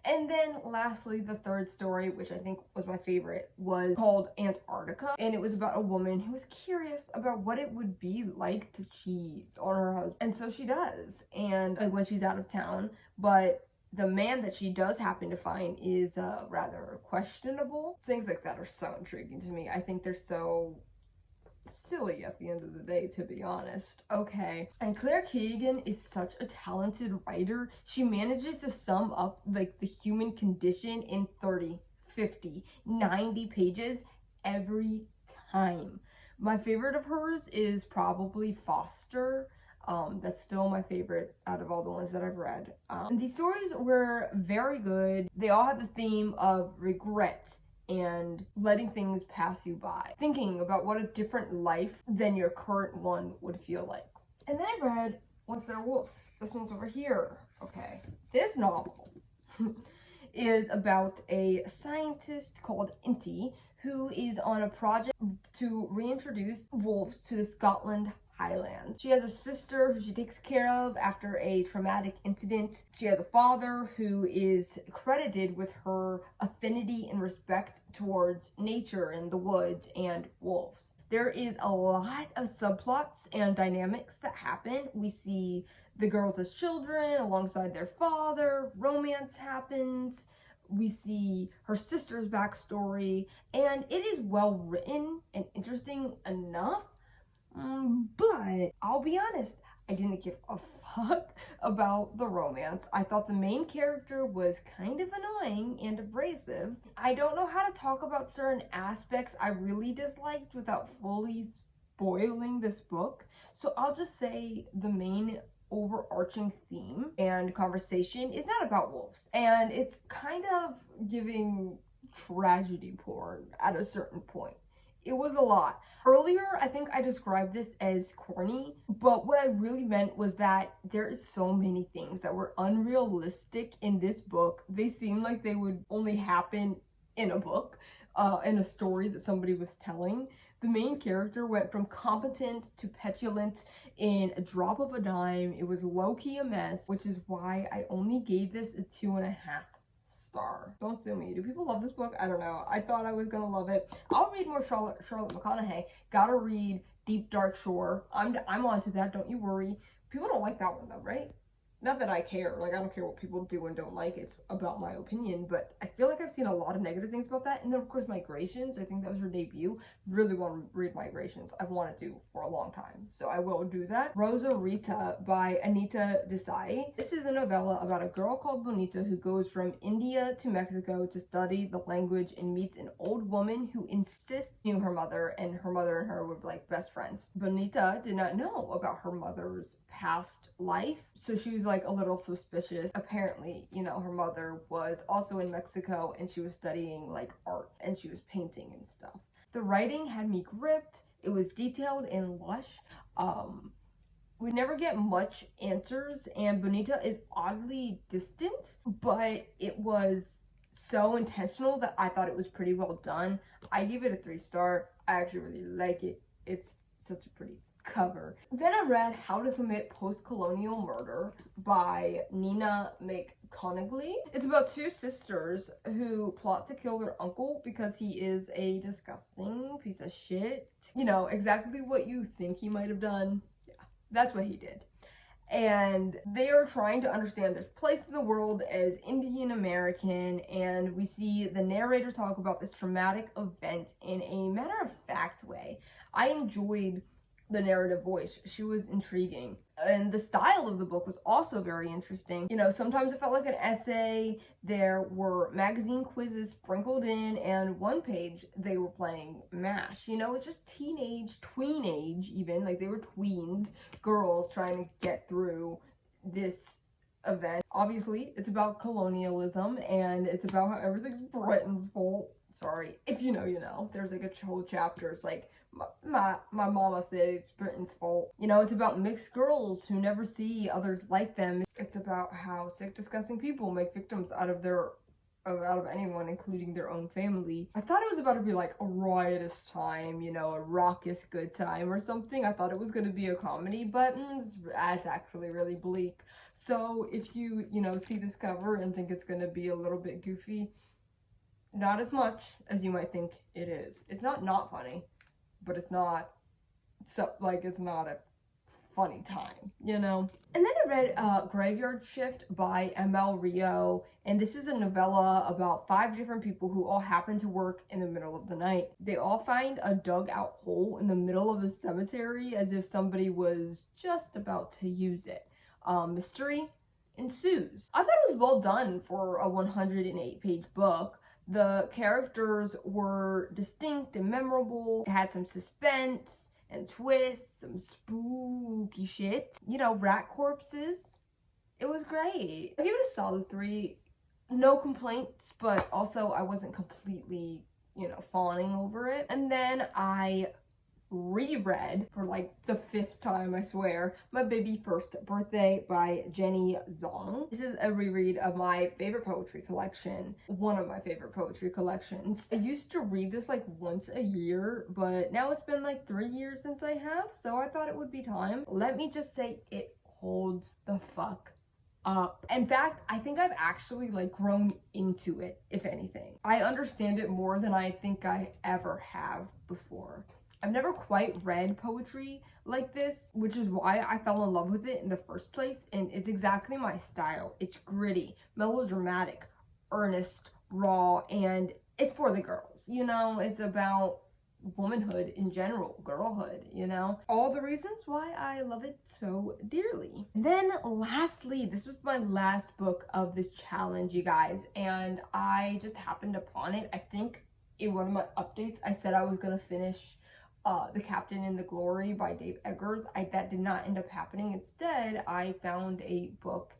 Speaker 1: And then lastly, the third story, which I think was my favorite, was called Antarctica. And it was about a woman who was curious about what it would be like to cheat on her husband. And so she does. And like when she's out of town, but the man that she does happen to find is rather questionable. Things like that are so intriguing to me. I think they're so silly at the end of the day, to be honest. Okay. And Claire Keegan is such a talented writer. She manages to sum up like the human condition in 30, 50, 90 pages every time. My favorite of hers is probably Foster. That's still my favorite out of all the ones that I've read. And these stories were very good. They all had the theme of regret and letting things pass you by, thinking about what a different life than your current one would feel like. And then I read Once There Were Wolves. This one's over here. Okay, this novel is about a scientist called Inti who is on a project to reintroduce wolves to the Scotland Highlands. She has a sister who she takes care of after a traumatic incident. She has a father who is credited with her affinity and respect towards nature and the woods and wolves. There is a lot of subplots and dynamics that happen. We see the girls as children alongside their father, romance happens, we see her sister's backstory, and it is well written and interesting enough. But I'll be honest, I didn't give a fuck about the romance. I thought the main character was kind of annoying and abrasive. I don't know how to talk about certain aspects I really disliked without fully spoiling this book. So I'll just say the main overarching theme and conversation is not about wolves. And it's kind of giving tragedy porn at a certain point. It was a lot. Earlier, I think I described this as corny, but what I really meant was that there is so many things that were unrealistic in this book. They seem like they would only happen in a book, in a story that somebody was telling. The main character went from competent to petulant in a drop of a dime. It was low-key a mess, which is why I only gave this a 2.5 star. Don't sue me. Do people love this book? I don't know. I thought I was gonna love it. I'll read more Charlotte McConaughey. Gotta read Deep Dark Shore. I'm onto that. Don't you worry. People don't like that one though, right? Not that I care. Like, I don't care what people do and don't like. It's about my opinion. But I feel like I've seen a lot of negative things about that. And then, of course, Migrations. I think that was her debut. Really want to read Migrations. I've wanted to for a long time. So I will do that. Rosa Rita by Anita Desai. This is a novella about a girl called Bonita who goes from India to Mexico to study the language and meets an old woman who insists she knew her mother, and her mother and her were like best friends. Bonita did not know about her mother's past life. So she was like a little suspicious. Apparently, you know, her mother was also in Mexico and she was studying like art and she was painting and stuff. The writing had me gripped. It was detailed and lush. We never get much answers, and Bonita is oddly distant, but it was so intentional that I thought it was pretty well done. I give it a 3 star. I actually really like it. It's such a pretty cover. Then I read How to Commit Post-Colonial Murder by Nina McConaughey. It's about 2 sisters who plot to kill their uncle because he is a disgusting piece of shit. You know, exactly what you think he might have done. Yeah, that's what he did. And they are trying to understand this place in the world as Indian American, and we see the narrator talk about this traumatic event in a matter-of-fact way. I enjoyed the narrative voice. She was intriguing. And the style of the book was also very interesting. You know, sometimes it felt like an essay. There were magazine quizzes sprinkled in, and one page they were playing MASH. You know, it's just tweenage even, like they were tweens, girls trying to get through this event. Obviously, it's about colonialism, and it's about how everything's Britain's fault. Sorry, if you know, you know. There's like a whole chapter. It's like, my mama said it's Britain's fault. You know, it's about mixed girls who never see others like them. It's about how sick, disgusting people make victims out of their out of anyone, including their own family. I thought it was about to be like a riotous time, you know, a raucous good time or something. I thought it was going to be a comedy, but it's actually really bleak. So if you, you know, see this cover and think it's going to be a little bit goofy, not as much as you might think it is. It's not funny, but it's not it's not a funny time, you know? And then I read Graveyard Shift by ML Rio, and this is a novella about 5 different people who all happen to work in the middle of the night. They all find a dug out hole in the middle of the cemetery as if somebody was just about to use it. Mystery ensues. I thought it was well done for a 108-page book. The characters were distinct and memorable. It had some suspense and twists, some spooky shit. You know, rat corpses. It was great. I gave it a solid 3. No complaints, but also I wasn't completely, you know, fawning over it. And then I reread for like the 5th time, I swear, My Baby First Birthday by Jenny Zong. This is a reread of my favorite poetry collection, one of my favorite poetry collections. I used to read this like once a year, but now it's been like 3 years since I have, so I thought it would be time. Let me just say, it holds the fuck up. In fact, I think I've actually like grown into it, if anything. I understand it more than I think I ever have before. I've never quite read poetry like this, which is why I fell in love with it in the first place, and it's exactly my style. It's gritty, melodramatic, earnest, raw, and it's for the girls, you know? It's about womanhood in general, girlhood, you know? All the reasons why I love it so dearly. And then lastly, this was my last book of this challenge, you guys, and I just happened upon it. I think in one of my updates, I said I was gonna finish The Captain in the Glory by Dave Eggers. That did not end up happening. Instead, I found a book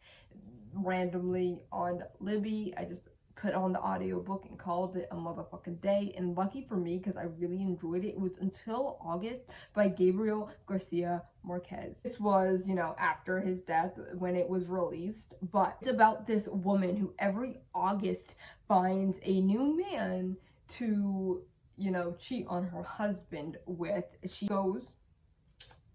Speaker 1: randomly on Libby. I just put on the audiobook and called it a motherfucking day. And lucky for me, because I really enjoyed it, it was Until August by Gabriel Garcia Marquez. This was, you know, after his death when it was released, but it's about this woman who every August finds a new man to, you know, cheat on her husband with. She goes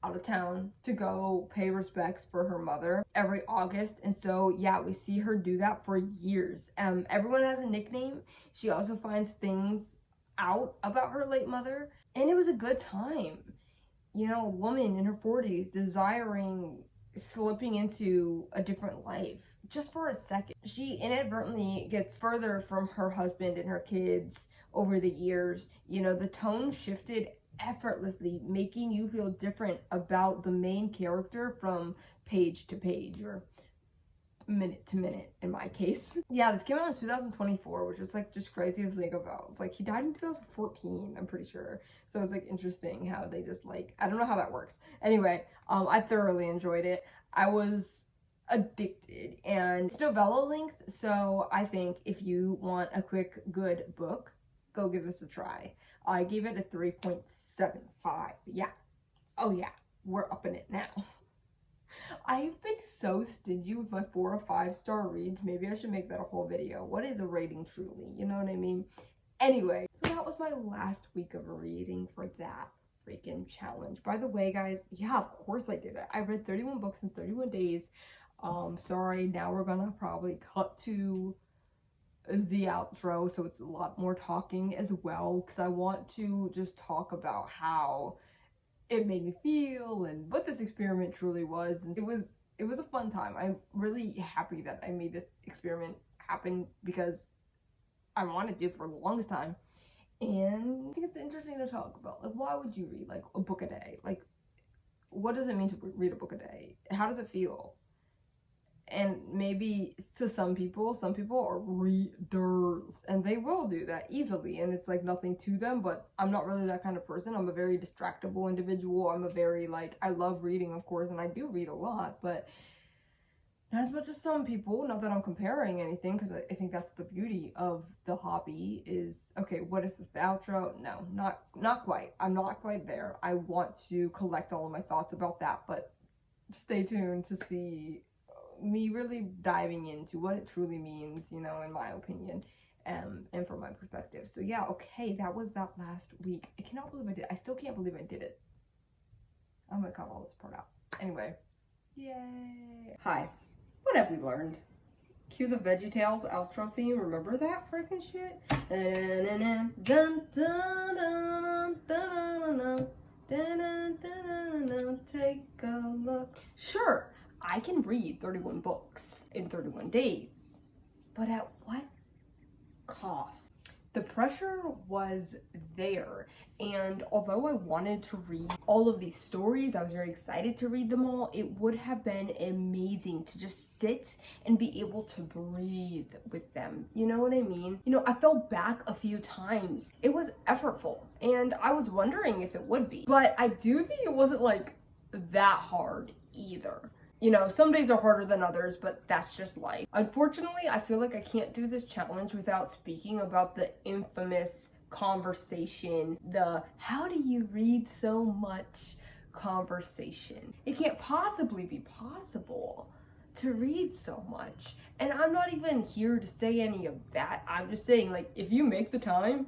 Speaker 1: out of town to go pay respects for her mother every August, and so yeah, we see her do that for years. Everyone has a nickname. She also finds things out about her late mother, and it was a good time. You know, a woman in her 40s desiring slipping into a different life just for a second. She inadvertently gets further from her husband and her kids over the years. You know, the tone shifted effortlessly, making you feel different about the main character from page to page, or minute to minute in my case. Yeah, this came out in 2024, which is like just crazy to think about. It's like he died in 2014, I'm pretty sure. So it's like interesting how they just like, I don't know how that works. Anyway, I thoroughly enjoyed it. I was addicted, and it's novella length, so I think if you want a quick good book, go give this a try. I gave it a 3.75. Yeah. Oh yeah, we're upping it now. I've been so stingy with my 4 or 5 star reads. Maybe I should make that a whole video. What is a rating truly? You know what I mean? Anyway, so that was my last week of reading for that freaking challenge. By the way, guys, yeah, of course I did it. I read 31 books in 31 days. Sorry, now we're gonna probably cut to the outro, so it's a lot more talking as well, because I want to just talk about how it made me feel and what this experiment truly was. And it was a fun time. I'm really happy that I made this experiment happen, because I wanted to for the longest time. And I think it's interesting to talk about, like, why would you read like a book a day? Like, what does it mean to read a book a day? How does it feel? And maybe to some people are readers, and they will do that easily, and it's like nothing to them, but I'm not really that kind of person. I'm a very distractible individual. I'm a very, like, I love reading, of course, and I do read a lot, but not as much as some people. Not that I'm comparing anything, because I think that's the beauty of the hobby is, okay, what is this, the outro? No, not quite. I'm not quite there. I want to collect all of my thoughts about that, but stay tuned to see me really diving into what it truly means, you know, in my opinion.
Speaker 2: and from my perspective. So yeah, okay, that was that last week. I cannot believe I did. I still can't believe I did it. I'm gonna cut all this part out. Anyway, yay.
Speaker 1: Hi, what have we learned? Cue the VeggieTales outro theme. Remember that freaking shit? Dun, dun, dun, dun, dun, dun, dun, take a look. Sure, I can read 31 books in 31 days, but at what cost? The pressure was there, and although I wanted to read all of these stories, I was very excited to read them all, it would have been amazing to just sit and be able to breathe with them. You know what I mean? You know, I fell back a few times. It was effortful, and I was wondering if it would be. But I do think it wasn't like that hard either. You know, some days are harder than others, but that's just life. Unfortunately, I feel like I can't do this challenge without speaking about the infamous conversation, the how do you read so much conversation. It can't possibly be possible to read so much. And I'm not even here to say any of that. I'm just saying, like, if you make the time,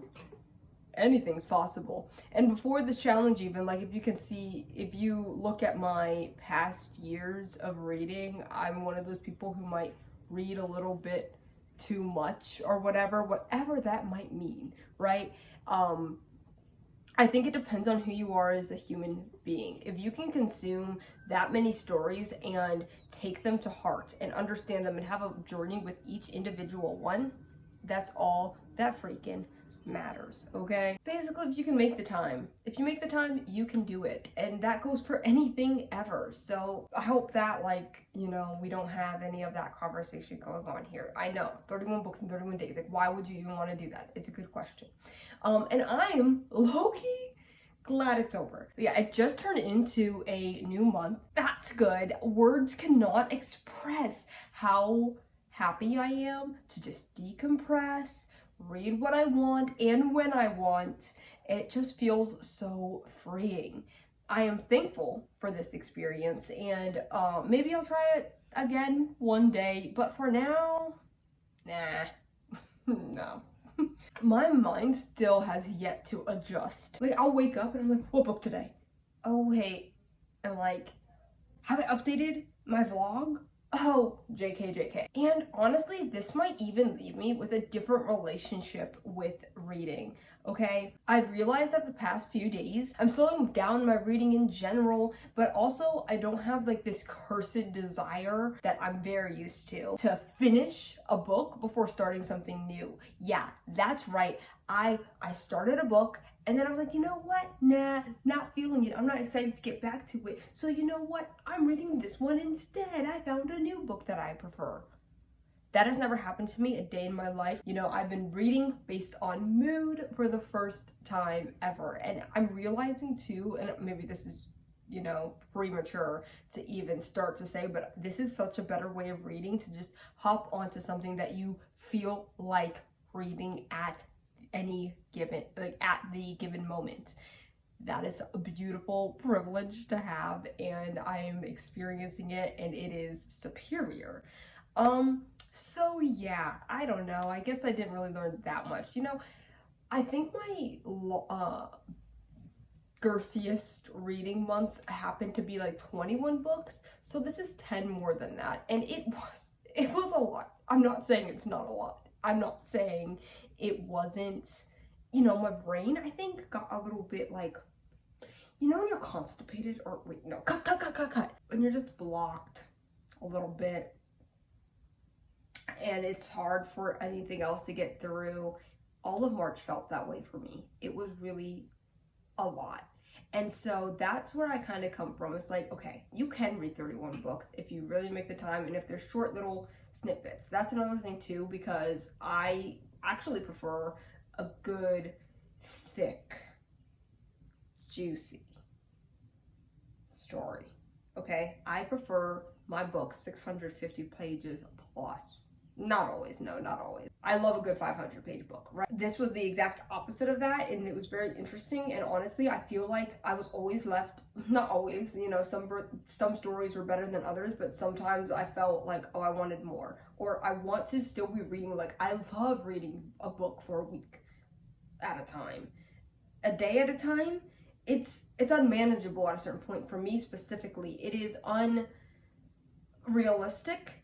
Speaker 1: anything's possible. And before this challenge even, like, if you can see, if you look at my past years of reading, I'm one of those people who might read a little bit too much or whatever that might mean, right? I think it depends on who you are as a human being. If you can consume that many stories and take them to heart and understand them and have a journey with each individual one, that's all that freaking matters, okay? Basically, if you can make the time, if you make the time, you can do it. And that goes for anything ever. So I hope that, like, you know, we don't have any of that conversation going on here. I know, 31 books in 31 days. Like, why would you even want to do that? It's a good question. And I'm low-key glad it's over. But yeah, it just turned into a new month. That's good. Words cannot express how happy I am to just decompress, read what I want and when I want. It just feels so freeing. I am thankful for this experience, and maybe I'll try it again one day, but for now, nah, no. My mind still has yet to adjust. Like, I'll wake up and I'm like, what book today? Oh, wait. I'm like, have I updated my vlog? Oh, JK. And honestly, this might even leave me with a different relationship with reading, okay? I've realized that the past few days, I'm slowing down my reading in general, but also I don't have like this cursed desire that I'm very used to finish a book before starting something new. Yeah, that's right. I started a book and then I was like, you know what? Nah, not feeling it. I'm not excited to get back to it. So you know what? I'm reading this one instead. I found a new book that I prefer. That has never happened to me a day in my life. You know, I've been reading based on mood for the first time ever. And I'm realizing too, and maybe this is, you know, premature to even start to say, but this is such a better way of reading, to just hop onto something that you feel like reading at any given, like at the given moment. That is a beautiful privilege to have, and I am experiencing it, and it is superior. So yeah, I don't know, I guess I didn't really learn that much. You know, I think my girthiest reading month happened to be like 21 books, so this is 10 more than that, and it was a lot. I'm not saying it's not a lot. I'm not saying it wasn't. You know, my brain, I think, got a little bit like, you know when you're constipated, or wait, no, cut. When you're just blocked a little bit and it's hard for anything else to get through. All of March felt that way for me. It was really a lot. And so that's where I kind of come from. It's like, okay, you can read 31 books if you really make the time, and if they're short little snippets. That's another thing too, because I actually prefer a good, thick, juicy story, okay? I prefer my books 650 pages plus. Not always, no, not always. I love a good 500-page book, right? This was the exact opposite of that, and it was very interesting. And honestly, I feel like I was always left, not always, you know, some stories were better than others, but sometimes I felt like, oh, I wanted more, or I want to still be reading. Like, I love reading a book for a week at a time, a day at a time. It's unmanageable at a certain point for me specifically. It is unrealistic,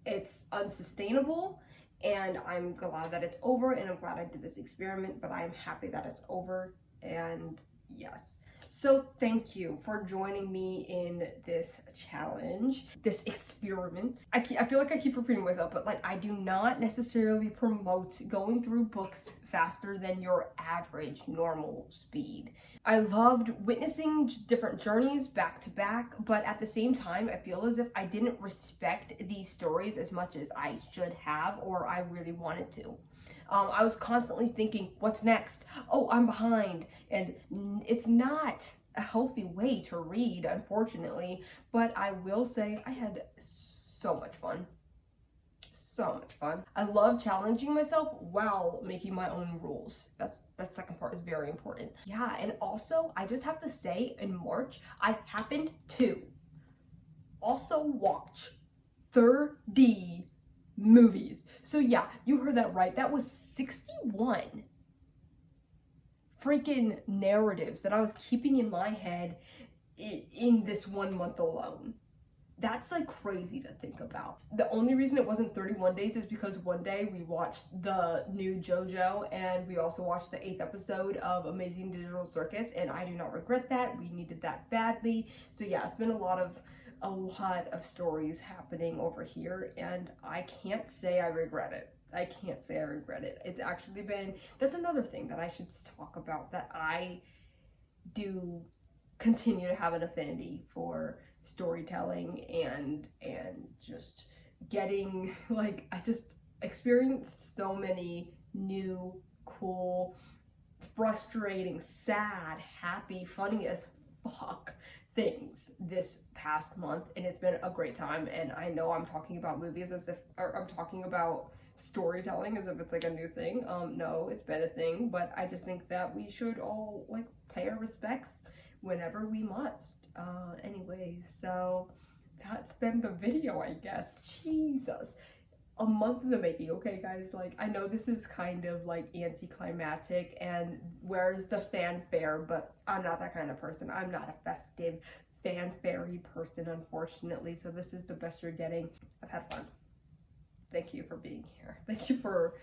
Speaker 1: it's unsustainable. And I'm glad that it's over, and I'm glad I did this experiment, but I'm happy that it's over. And yes. So thank you for joining me in this challenge, this experiment. I feel like I keep repeating myself, but like, I do not necessarily promote going through books faster than your average normal speed. I loved witnessing different journeys back to back, but at the same time, I feel as if I didn't respect these stories as much as I should have, or I really wanted to. I was constantly thinking, what's next? Oh, I'm behind. And it's not a healthy way to read, unfortunately. But I will say I had so much fun. So much fun. I love challenging myself while making my own rules. That second part is very important. Yeah, and also, I just have to say, in March, I happened to also watch 30 movies. So yeah, you heard that right. That was 61 freaking narratives that I was keeping in my head in this 1 month alone. That's like crazy to think about. The only reason it wasn't 31 days is because one day we watched the new JoJo, and we also watched the 8th episode of Amazing Digital Circus, and I do not regret that. We needed that badly. So yeah, it's been a lot of stories happening over here, and I can't say I regret it. I can't say I regret it. It's actually been, that's another thing that I should talk about, that I do continue to have an affinity for storytelling and just getting, like, I just experienced so many new, cool, frustrating, sad, happy, funny as fuck things this past month, and it's been a great time. And I know I'm talking about movies as if, or I'm talking about storytelling as if it's like a new thing. No, it's been a thing, but I just think that we should all like pay our respects whenever we must. Anyway, so that's been the video, I guess. Jesus. A month in the making, okay guys? Like, I know this is kind of like anticlimactic and where's the fanfare, but I'm not that kind of person. I'm not a festive fanfare-y person, unfortunately, so this is the best you're getting. I've had fun. Thank you for being here. Thank you for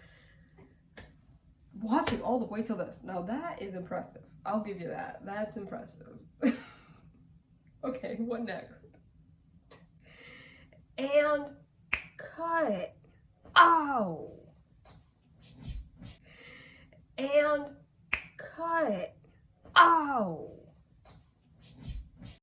Speaker 1: watching all the way till this. Now that is impressive. I'll give you that. That's impressive. Okay, what next? And cut. Oh. And cut. Oh.